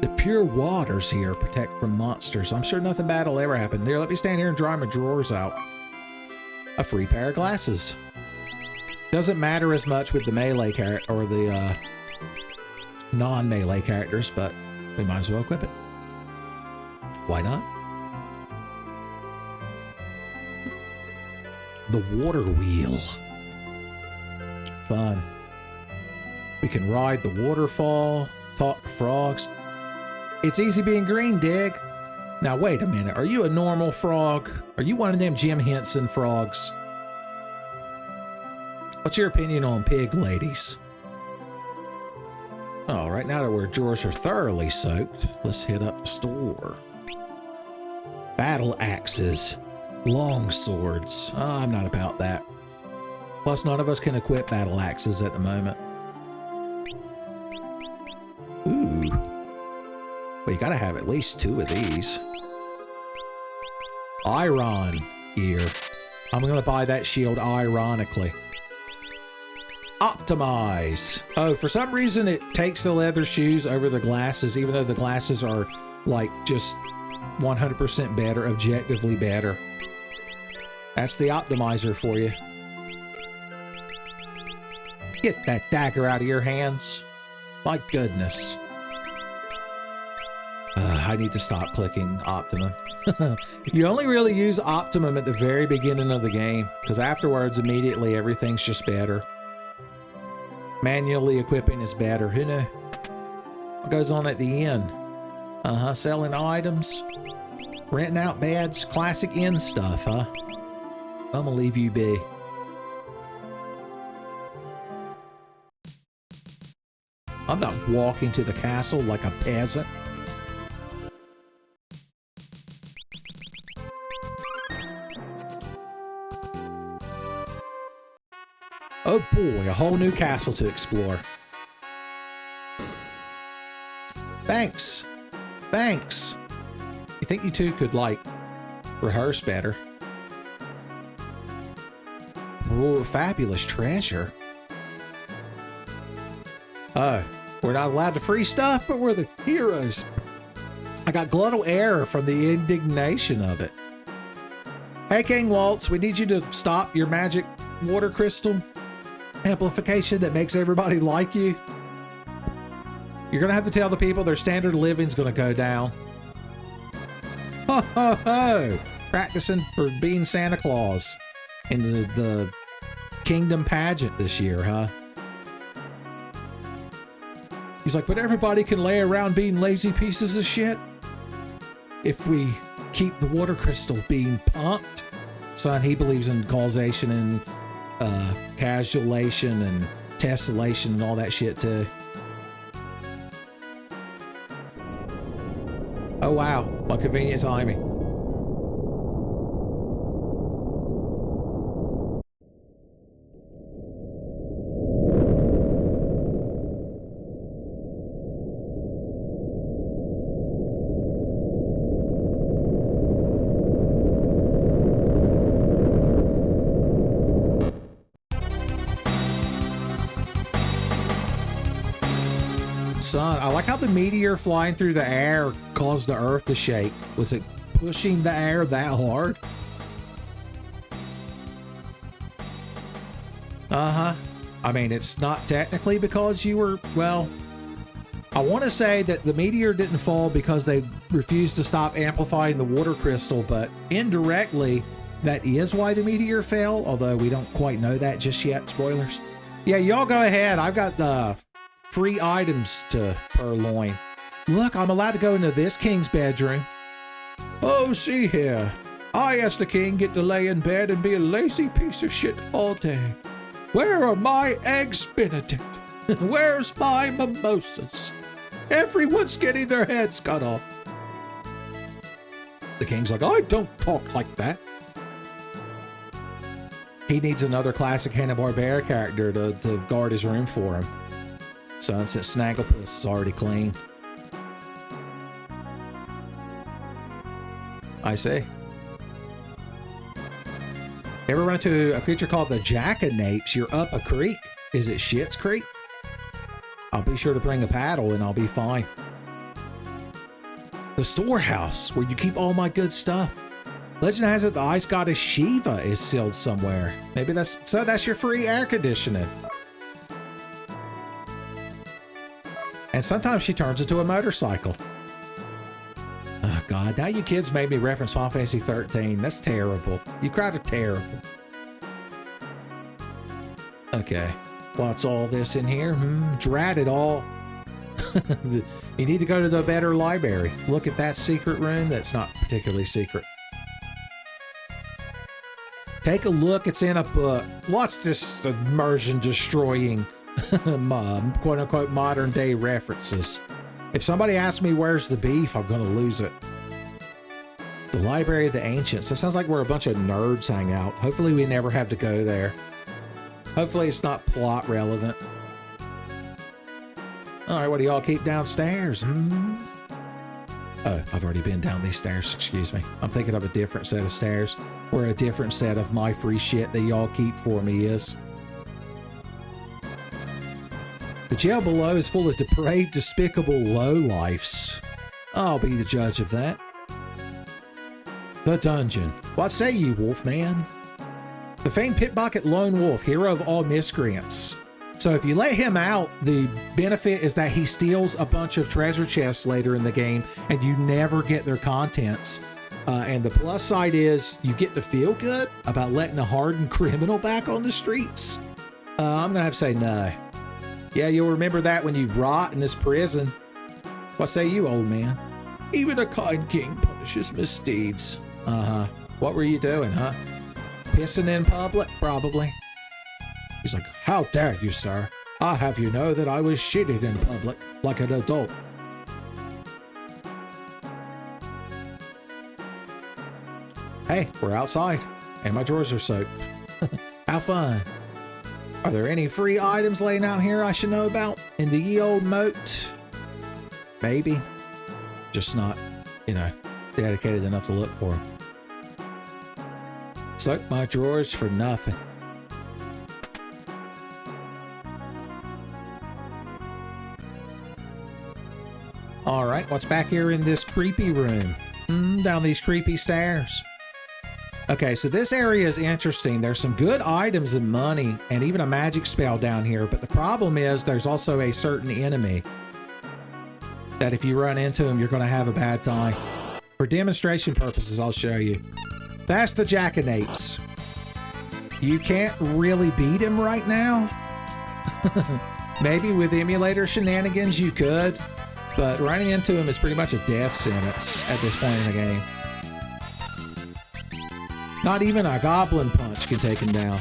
The pure waters here protect from monsters. I'm sure nothing bad will ever happen. Here, let me stand here and dry my drawers out. A free pair of glasses. Doesn't matter as much with the melee character or the non-melee characters, but we might as well equip it. Why not? The water wheel. Fun. We can ride the waterfall, talk to frogs. It's easy being green, Dig. Now wait a minute, are you a normal frog? Are you one of them Jim Henson frogs? What's your opinion on pig ladies? All right, now that our drawers are thoroughly soaked, let's hit up the store. Battle axes, long swords. Oh, I'm not about that. Plus, none of us can equip battle axes at the moment. Ooh. Well, you gotta have at least 2 of these. Iron gear. I'm gonna buy that shield ironically. Optimize. Oh, for some reason it takes the leather shoes over the glasses, even though the glasses are like just 100% better, objectively better. That's the optimizer for you. Get that dagger out of your hands. My goodness. I need to stop clicking Optimum. You only really use Optimum at the very beginning of the game, because afterwards, immediately, everything's just better. Manually equipping is better. Who knew? What goes on at the end? Selling items, renting out beds, classic inn stuff, huh? I'm gonna leave you be. I'm not walking to the castle like a peasant. Oh boy, a whole new castle to explore. Thanks. Thanks. You think you two could, like, rehearse better? Oh, fabulous treasure. Oh, we're not allowed to free stuff, but we're the heroes. I got glottal error from the indignation of it. Hey, King Waltz, we need you to stop your magic water crystal amplification that makes everybody like you. You're gonna have to tell the people their standard of living's gonna go down. Ho ho ho! Practicing for being Santa Claus in the Kingdom pageant this year, huh? He's like, but everybody can lay around being lazy pieces of shit if we keep the water crystal being pumped. Son, he believes in causation and casulation and tessellation and all that shit too. Oh wow, what convenient timing. Son, I like how the meteor flying through the air caused the earth to shake. Was it pushing the air that hard? Uh-huh. I mean, it's not technically because you were, well, I want to say that the meteor didn't fall because they refused to stop amplifying the water crystal, but indirectly, that is why the meteor fell, although we don't quite know that just yet. Spoilers. Yeah, y'all go ahead. I've got free items to purloin. Look, I'm allowed to go into this king's bedroom. Oh, see here. I, as the king, get to lay in bed and be a lazy piece of shit all day. Where are my eggs Benedict? Where's my mimosas? Everyone's getting their heads cut off. The king's like, I don't talk like that. He needs another classic Hanna-Barbera character to guard his room for him. So since Snagglepuss is already clean. I see. Ever run into a creature called the Jackanapes? You're up a creek. Is it Schitt's Creek? I'll be sure to bring a paddle and I'll be fine. The storehouse, where you keep all my good stuff. Legend has it the ice goddess Shiva is sealed somewhere. Maybe that's your free air conditioning. And sometimes she turns into a motorcycle. Oh God, now you kids made me reference Final Fantasy 13. That's terrible. You cried are terrible. Okay, what's all this in here? Drat it all. You need to go to the better library. Look at that secret room. That's not particularly secret. Take a look. It's in a book. What's this immersion destroying quote unquote modern day references? If somebody asks me where's the beef, I'm gonna lose it. The Library of the Ancients. That sounds like where a bunch of nerds hang out. Hopefully we never have to go there. Hopefully it's not plot relevant. Alright, what do y'all keep downstairs? Oh, I've already been down these stairs, excuse me. I'm thinking of a different set of stairs, where a different set of my free shit that y'all keep for me is. The jail below is full of depraved, despicable lowlifes. I'll be the judge of that. The dungeon. What say you, Wolfman? The famed pickpocket lone wolf, hero of all miscreants. So if you let him out, the benefit is that he steals a bunch of treasure chests later in the game and you never get their contents. And the plus side is you get to feel good about letting a hardened criminal back on the streets. I'm gonna have to say no. Yeah, you'll remember that when you rot in this prison. What say you, old man? Even a kind king punishes misdeeds. What were you doing, huh? Pissing in public, probably. He's like, how dare you, sir? I'll have you know that I was shitted in public, like an adult. Hey, we're outside, and my drawers are soaked. How fun. Are there any free items laying out here I should know about in the ye old moat? Maybe. Just not, dedicated enough to look for them. Soak my drawers for nothing. All right, what's back here in this creepy room? Down these creepy stairs. Okay, so this area is interesting. There's some good items and money and even a magic spell down here, but the problem is there's also a certain enemy that if you run into him, you're going to have a bad time. For demonstration purposes, I'll show you. That's the Jackanapes. You can't really beat him right now. Maybe with emulator shenanigans you could, but running into him is pretty much a death sentence at this point in the game. Not even a goblin punch can take him down.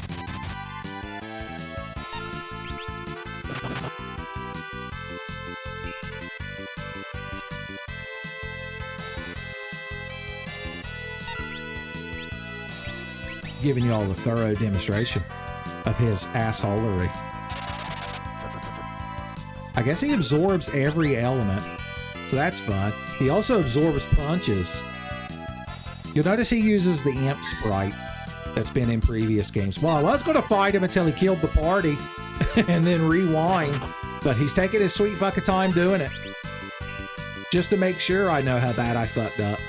Giving you all a thorough demonstration of his assholery. I guess he absorbs every element, so that's fun. He also absorbs punches. You'll notice he uses the imp sprite that's been in previous games. Well, I was going to fight him until he killed the party and then rewind, but he's taking his sweet fucking time doing it. Just to make sure I know how bad I fucked up.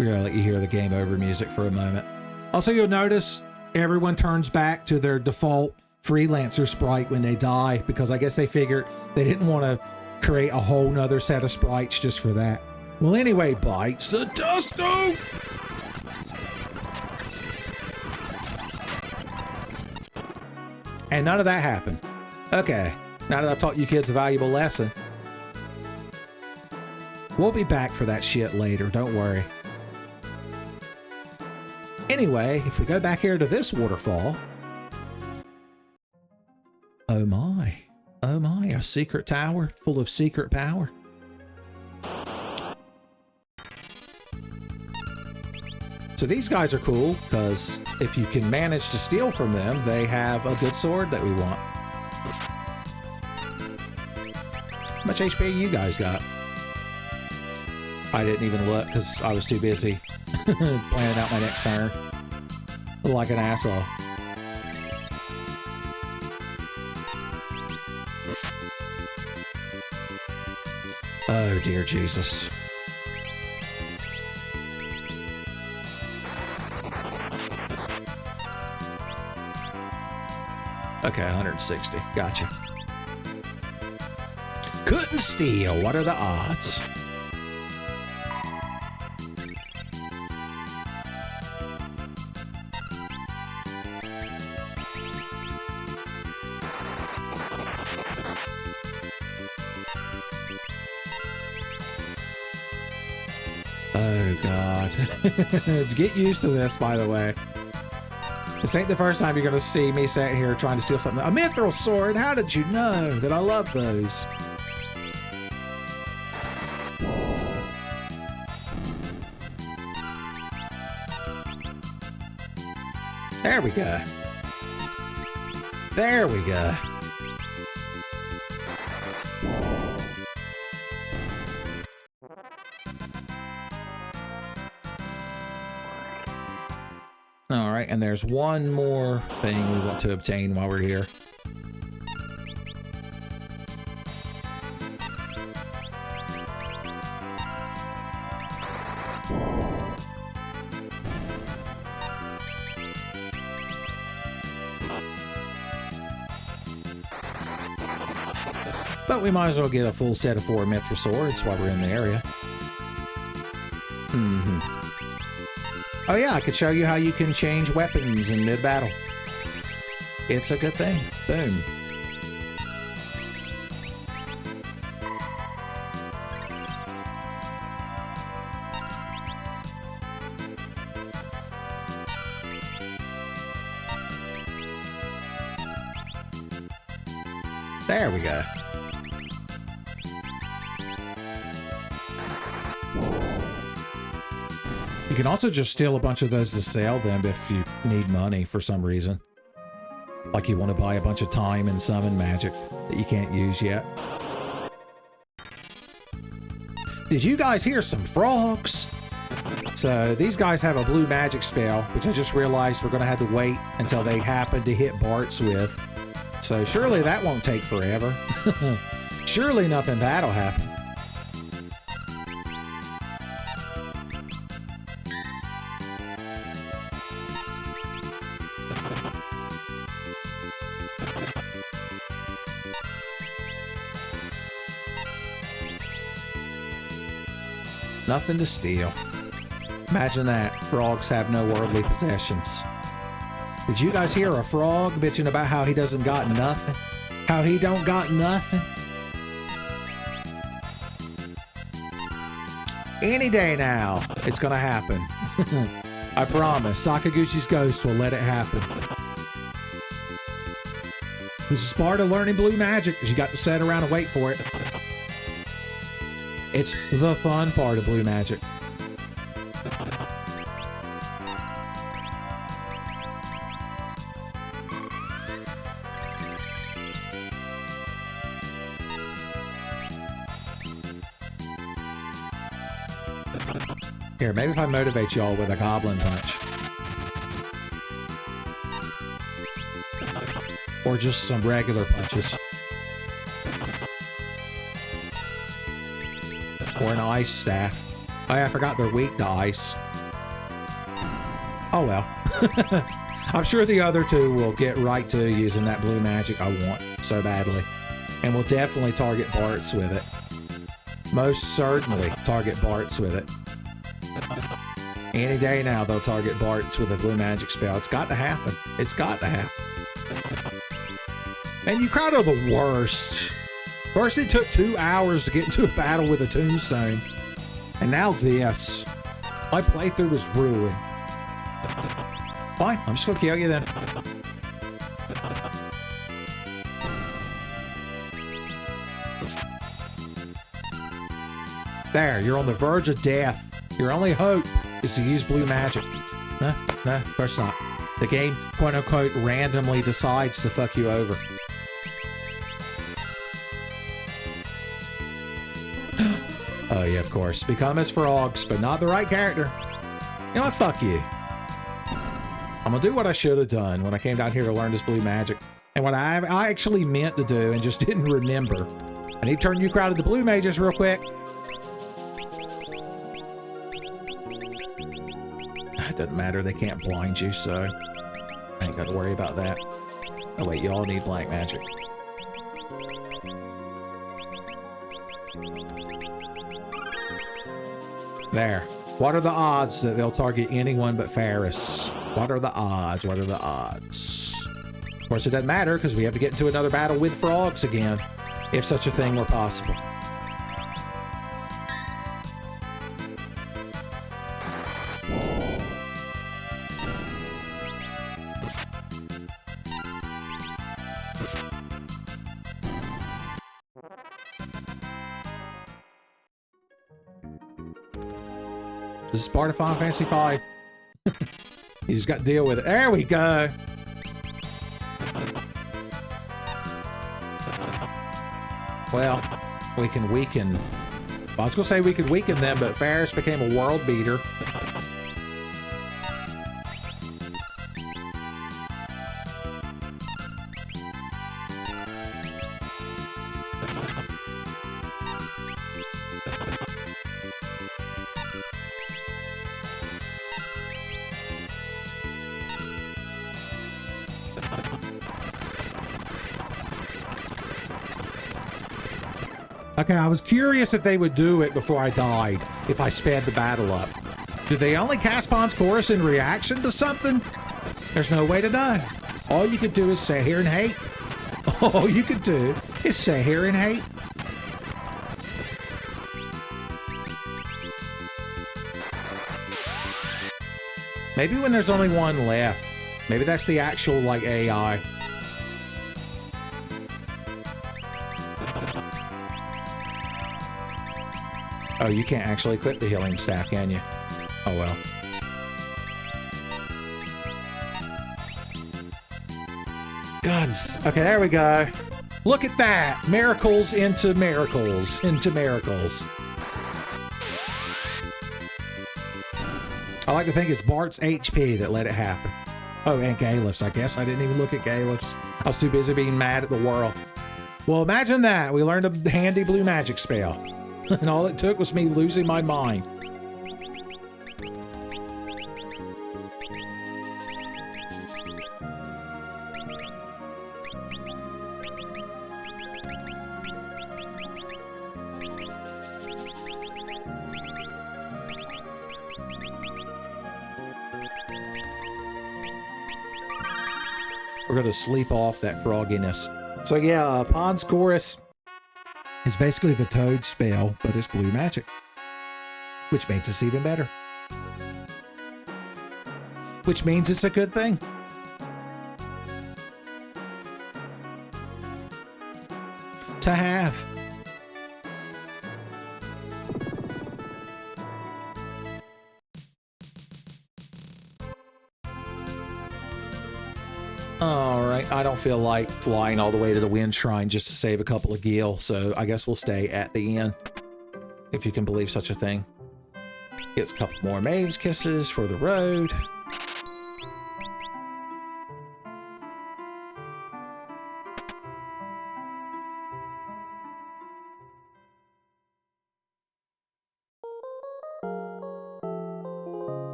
We're gonna let you hear the game over music for a moment. Also, you'll notice everyone turns back to their default freelancer sprite when they die, because I guess they figured they didn't want to create a whole nother set of sprites just for that. Well, anyway, bites the dust out! And none of that happened. Okay, now that I've taught you kids a valuable lesson, we'll be back for that shit later, don't worry. Anyway, if we go back here to this waterfall. Oh my, a secret tower full of secret power. So these guys are cool, because if you can manage to steal from them, they have a good sword that we want. How much HP you guys got? I didn't even look because I was too busy planning out my next turn. Like an asshole. Oh, dear Jesus. Okay, 160. Gotcha. Couldn't steal. What are the odds? Oh, God. Let's get used to this, by the way. This ain't the first time you're going to see me sitting here trying to steal something. A mithril sword? How did you know that I love those? There we go. There we go. All right, and there's one more thing we want to obtain while we're here. But we might as well get a full set of 4 mithril swords while we're in the area. Oh yeah, I could show you how you can change weapons in mid-battle. It's a good thing. Boom. There we go. You can also just steal a bunch of those to sell them if you need money for some reason. Like you want to buy a bunch of time and summon magic that you can't use yet. Did you guys hear some frogs? So these guys have a blue magic spell, which I just realized we're going to have to wait until they happen to hit Bart's with. So surely that won't take forever. Surely nothing bad'll happen. Nothing to steal. Imagine that. Frogs have no worldly possessions. Did you guys hear a frog bitching about how he doesn't got nothing? How he don't got nothing? Any day now, it's gonna happen. I promise. Sakaguchi's ghost will let it happen. This is part of learning blue magic, because you got to sit around and wait for it. It's the fun part of blue magic. Here, maybe if I motivate y'all with a goblin punch. Or just some regular punches. Or an ice staff. Oh yeah, I forgot they're weak to ice. Oh well. I'm sure the other two will get right to using that blue magic I want so badly. And we'll definitely target Bart's with it. Most certainly target Bart's with it. Any day now they'll target Bart's with a blue magic spell. It's got to happen. It's got to happen. And you crowd are the worst. First it took 2 hours to get into a battle with a tombstone. And now this. My playthrough is ruined. Fine, I'm just gonna kill you then. There, you're on the verge of death. Your only hope is to use blue magic. No, of course not. The game, quote unquote, randomly decides to fuck you over. Oh, yeah, of course. Become as frogs, but not the right character. You know what? Fuck you. I'm gonna do what I should have done when I came down here to learn this blue magic. And what I actually meant to do and just didn't remember. I need to turn you crowd into blue mages real quick. It doesn't matter. They can't blind you, so I ain't got to worry about that. Oh, wait. Y'all need black magic. There. What are the odds that they'll target anyone but Ferris? What are the odds? What are the odds? Of course, it doesn't matter because we have to get into another battle with frogs again, if such a thing were possible. This is part of Final Fantasy V. You just got to deal with it. There we go. Well, we can weaken. Well, I was going to say we could weaken them, but Ferris became a world beater. Okay, I was curious if they would do it before I died, if I sped the battle up. Do they only cast Pon's Chorus in reaction to something? There's no way to know. All you could do is sit here and hate. All you could do is sit here and hate. Maybe when there's only one left. Maybe that's the actual, like, AI. Oh, you can't actually equip the healing staff, can you? Oh, well. God. Okay, there we go. Look at that. Miracles into miracles. Into miracles. I like to think it's Bart's HP that let it happen. Oh, and Galif's, I guess. I didn't even look at Galif's. I was too busy being mad at the world. Well, imagine that. We learned a handy blue magic spell. And all it took was me losing my mind. We're going to sleep off that frogginess. So yeah, Pon's Chorus is basically the Toad spell, but it's blue magic. Which means it's even better. Which means it's a good thing. To have. Alright, I don't feel like flying all the way to the Wind Shrine just to save a couple of gil, so I guess we'll stay at the inn. If you can believe such a thing. Get a couple more Maiden's Kisses for the road.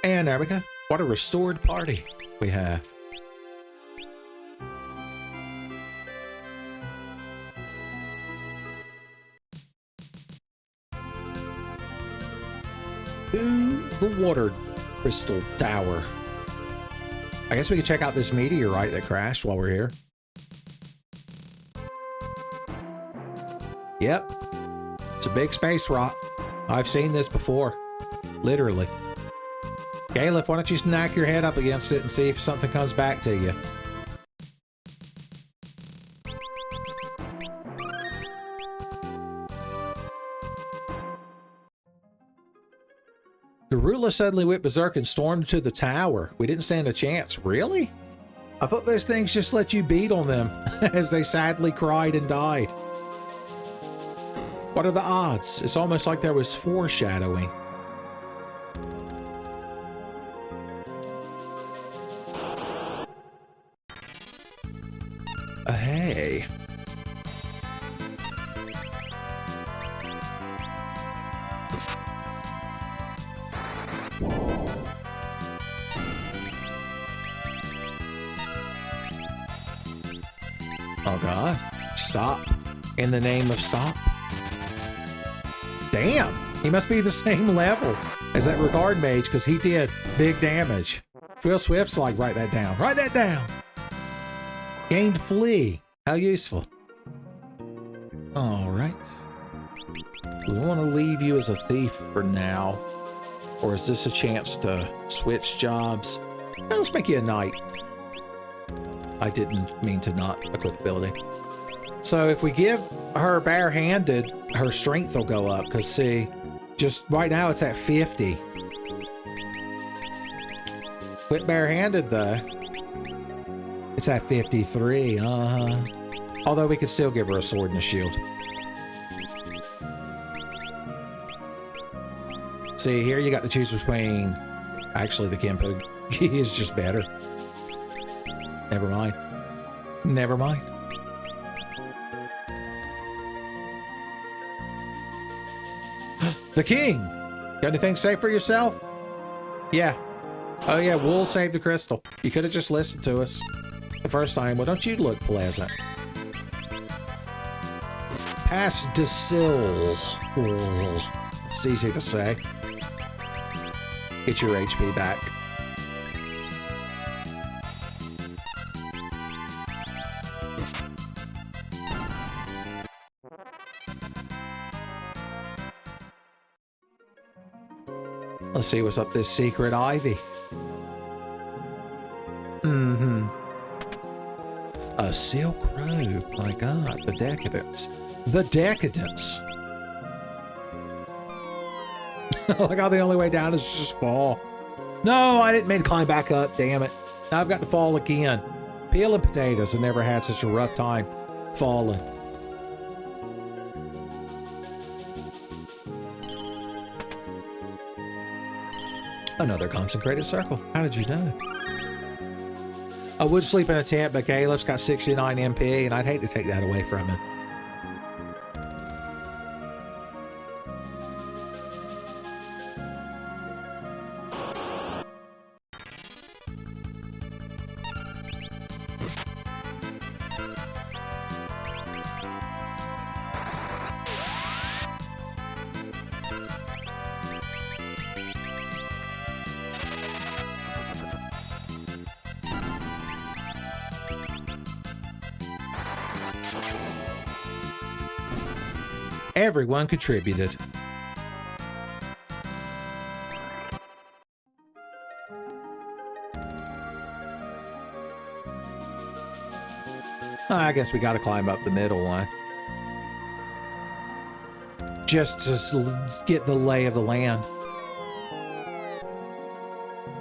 And there we go. What a restored party we have. To the water crystal tower. I guess we could check out this meteorite that crashed while we're here. Yep. It's a big space rock. I've seen this before. Literally. Caliph, why don't you snack your head up against it and see if something comes back to you? The ruler suddenly went berserk and stormed to the tower. We didn't stand a chance. Really? I thought those things just let you beat on them as they sadly cried and died. What are the odds? It's almost like there was foreshadowing. Hey. Oh God. Stop. In the name of stop. Damn. He must be the same level as that regard mage because he did big damage. Phil Swift's like, write that down. Write that down. Gained flee. How useful. All right. We want to leave you as a thief for now. Or is this a chance to switch jobs? Well, let's make you a knight. I didn't mean to not equip ability. So if we give her barehanded, her strength will go up. Because see, just right now it's at 50. With barehanded though, it's at 53. Although we could still give her a sword and a shield. See, here you got to choose between... Actually, the Kenpo is just better. Never mind. Never mind. The king! Got anything to say for yourself? Yeah. Oh yeah, we'll save the crystal. You could have just listened to us the first time. Well, don't you look pleasant? Pass de Sil. It's easy to say. Get your HP back. Let's see what's up this secret ivy. A silk robe. My God, the decadence. The decadence. Like how the only way down is just fall. No, I didn't mean to climb back up, damn it. Now I've got to fall again. Peeling potatoes. I've never had such a rough time falling. Another consecrated circle. How did you know? I would sleep in a tent, but Caleb's got 69 MP, and I'd hate to take that away from him. Everyone contributed. I guess we got to climb up the middle one. Just to get the lay of the land.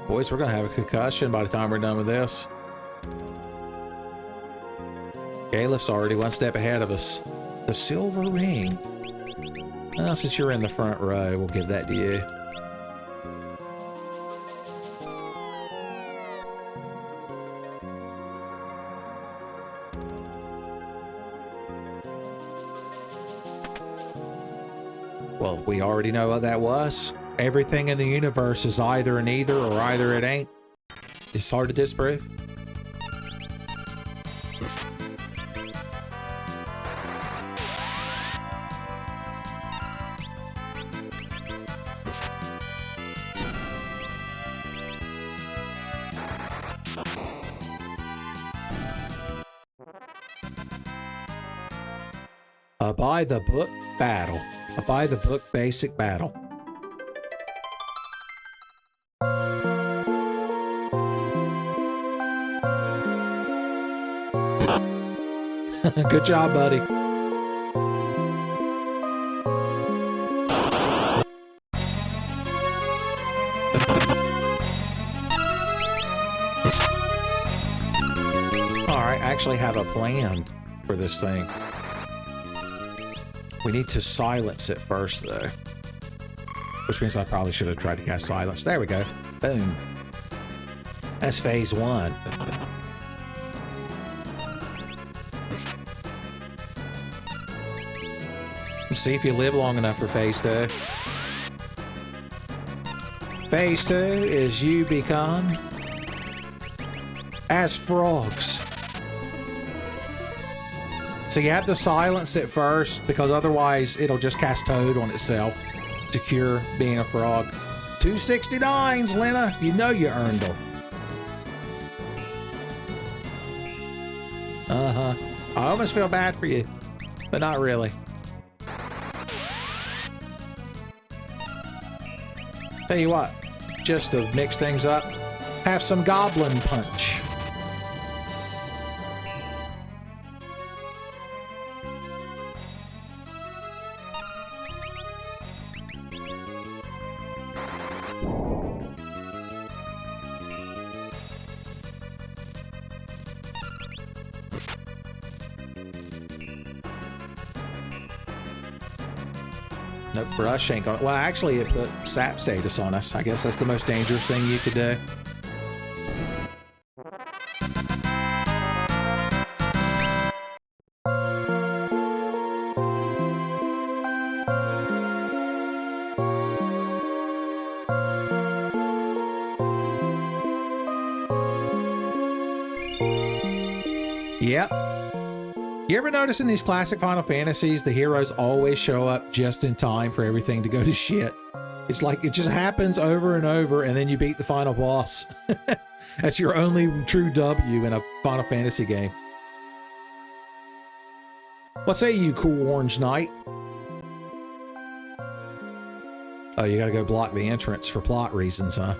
Boys, we're going to have a concussion by the time we're done with this. Caleb's already one step ahead of us. The silver ring. Well, since you're in the front row, we'll give that to you. Well, we already know what that was. Everything in the universe is either an either or either it ain't. It's hard to disprove. A by the book battle. A by the book basic battle. Good job, buddy. Alright, I actually have a plan for this thing. We need to silence it first, though. Which means I probably should have tried to cast silence. There we go. Boom. That's phase 1. See if you live long enough for phase 2. Phase 2 is you become as frogs. So you have to silence it first, because otherwise it'll just cast Toad on itself to cure being a frog. 269s, Lena. You know you earned them. Uh-huh. I almost feel bad for you, but not really. Tell you what, just to mix things up, have some Goblin Punch. Nope, brush ain't gonna... Well, actually, it put sap status on us. I guess that's the most dangerous thing you could do. Yep. You ever notice in these classic Final Fantasies, the heroes always show up just in time for everything to go to shit? It's like it just happens over and over, and then you beat the final boss. That's your only true W in a Final Fantasy game. What say you, cool orange knight? Oh, you gotta go block the entrance for plot reasons, huh?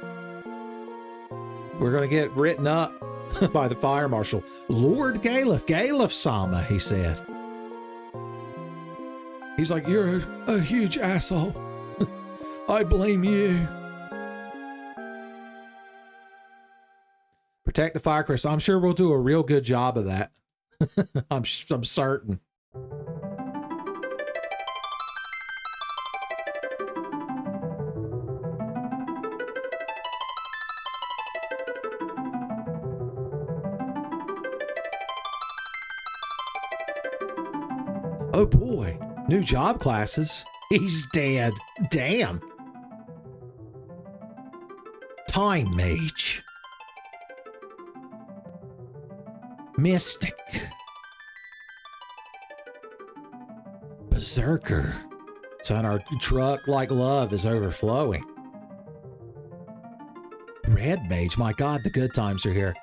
We're gonna get written up by the fire marshal. Lord Galef, Galef-sama, he said. He's like, you're a huge asshole. I blame you. Protect the fire crystal. I'm sure we'll do a real good job of that. I'm certain. Oh boy, new job classes. He's dead. Damn. Time Mage. Mystic. Berserker. Son, our truck like love is overflowing. Red Mage. My God, the good times are here.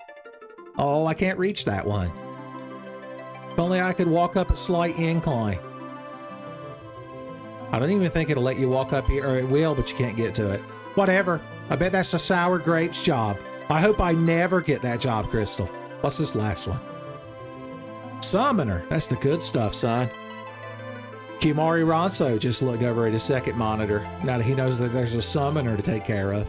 Oh, I can't reach that one. If only I could walk up a slight incline. I don't even think it'll let you walk up here, or it will, but you can't get to it. Whatever. I bet that's a Sour Grapes job. I hope I never get that job, Crystal. What's this last one? Summoner. That's the good stuff, son. Kimari Ronso just looked over at his second monitor. Now that he knows that there's a summoner to take care of.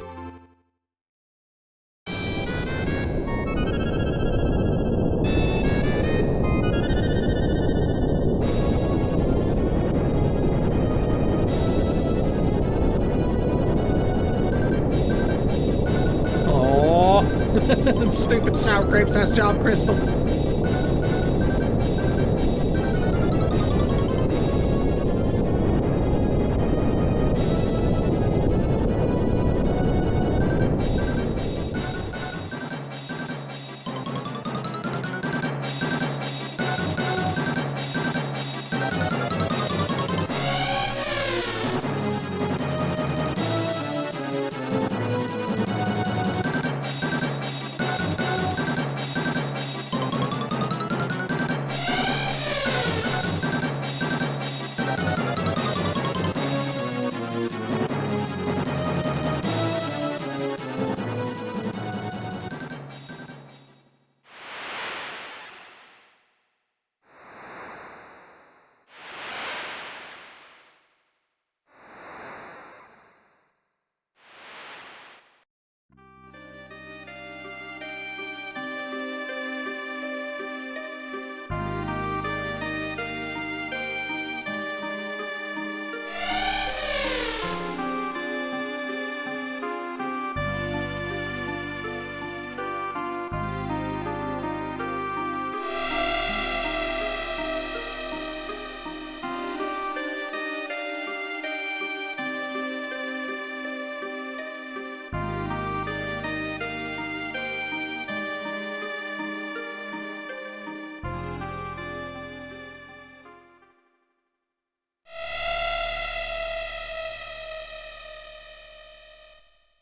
Stupid Sour Grapes has job, Crystal.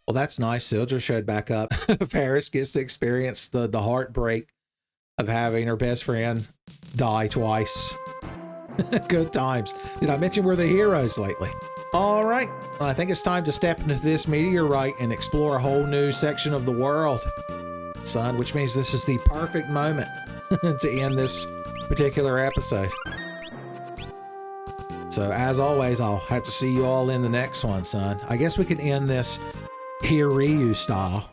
Well, that's nice. Sildra showed back up. Paris gets to experience the heartbreak of having her best friend die twice. Good times. Did I mention we're the heroes lately? All right. I think it's time to step into this meteorite and explore a whole new section of the world, son, which means this is the perfect moment to end this particular episode. So as always, I'll have to see you all in the next one, son. I guess we can end this Hiryu style.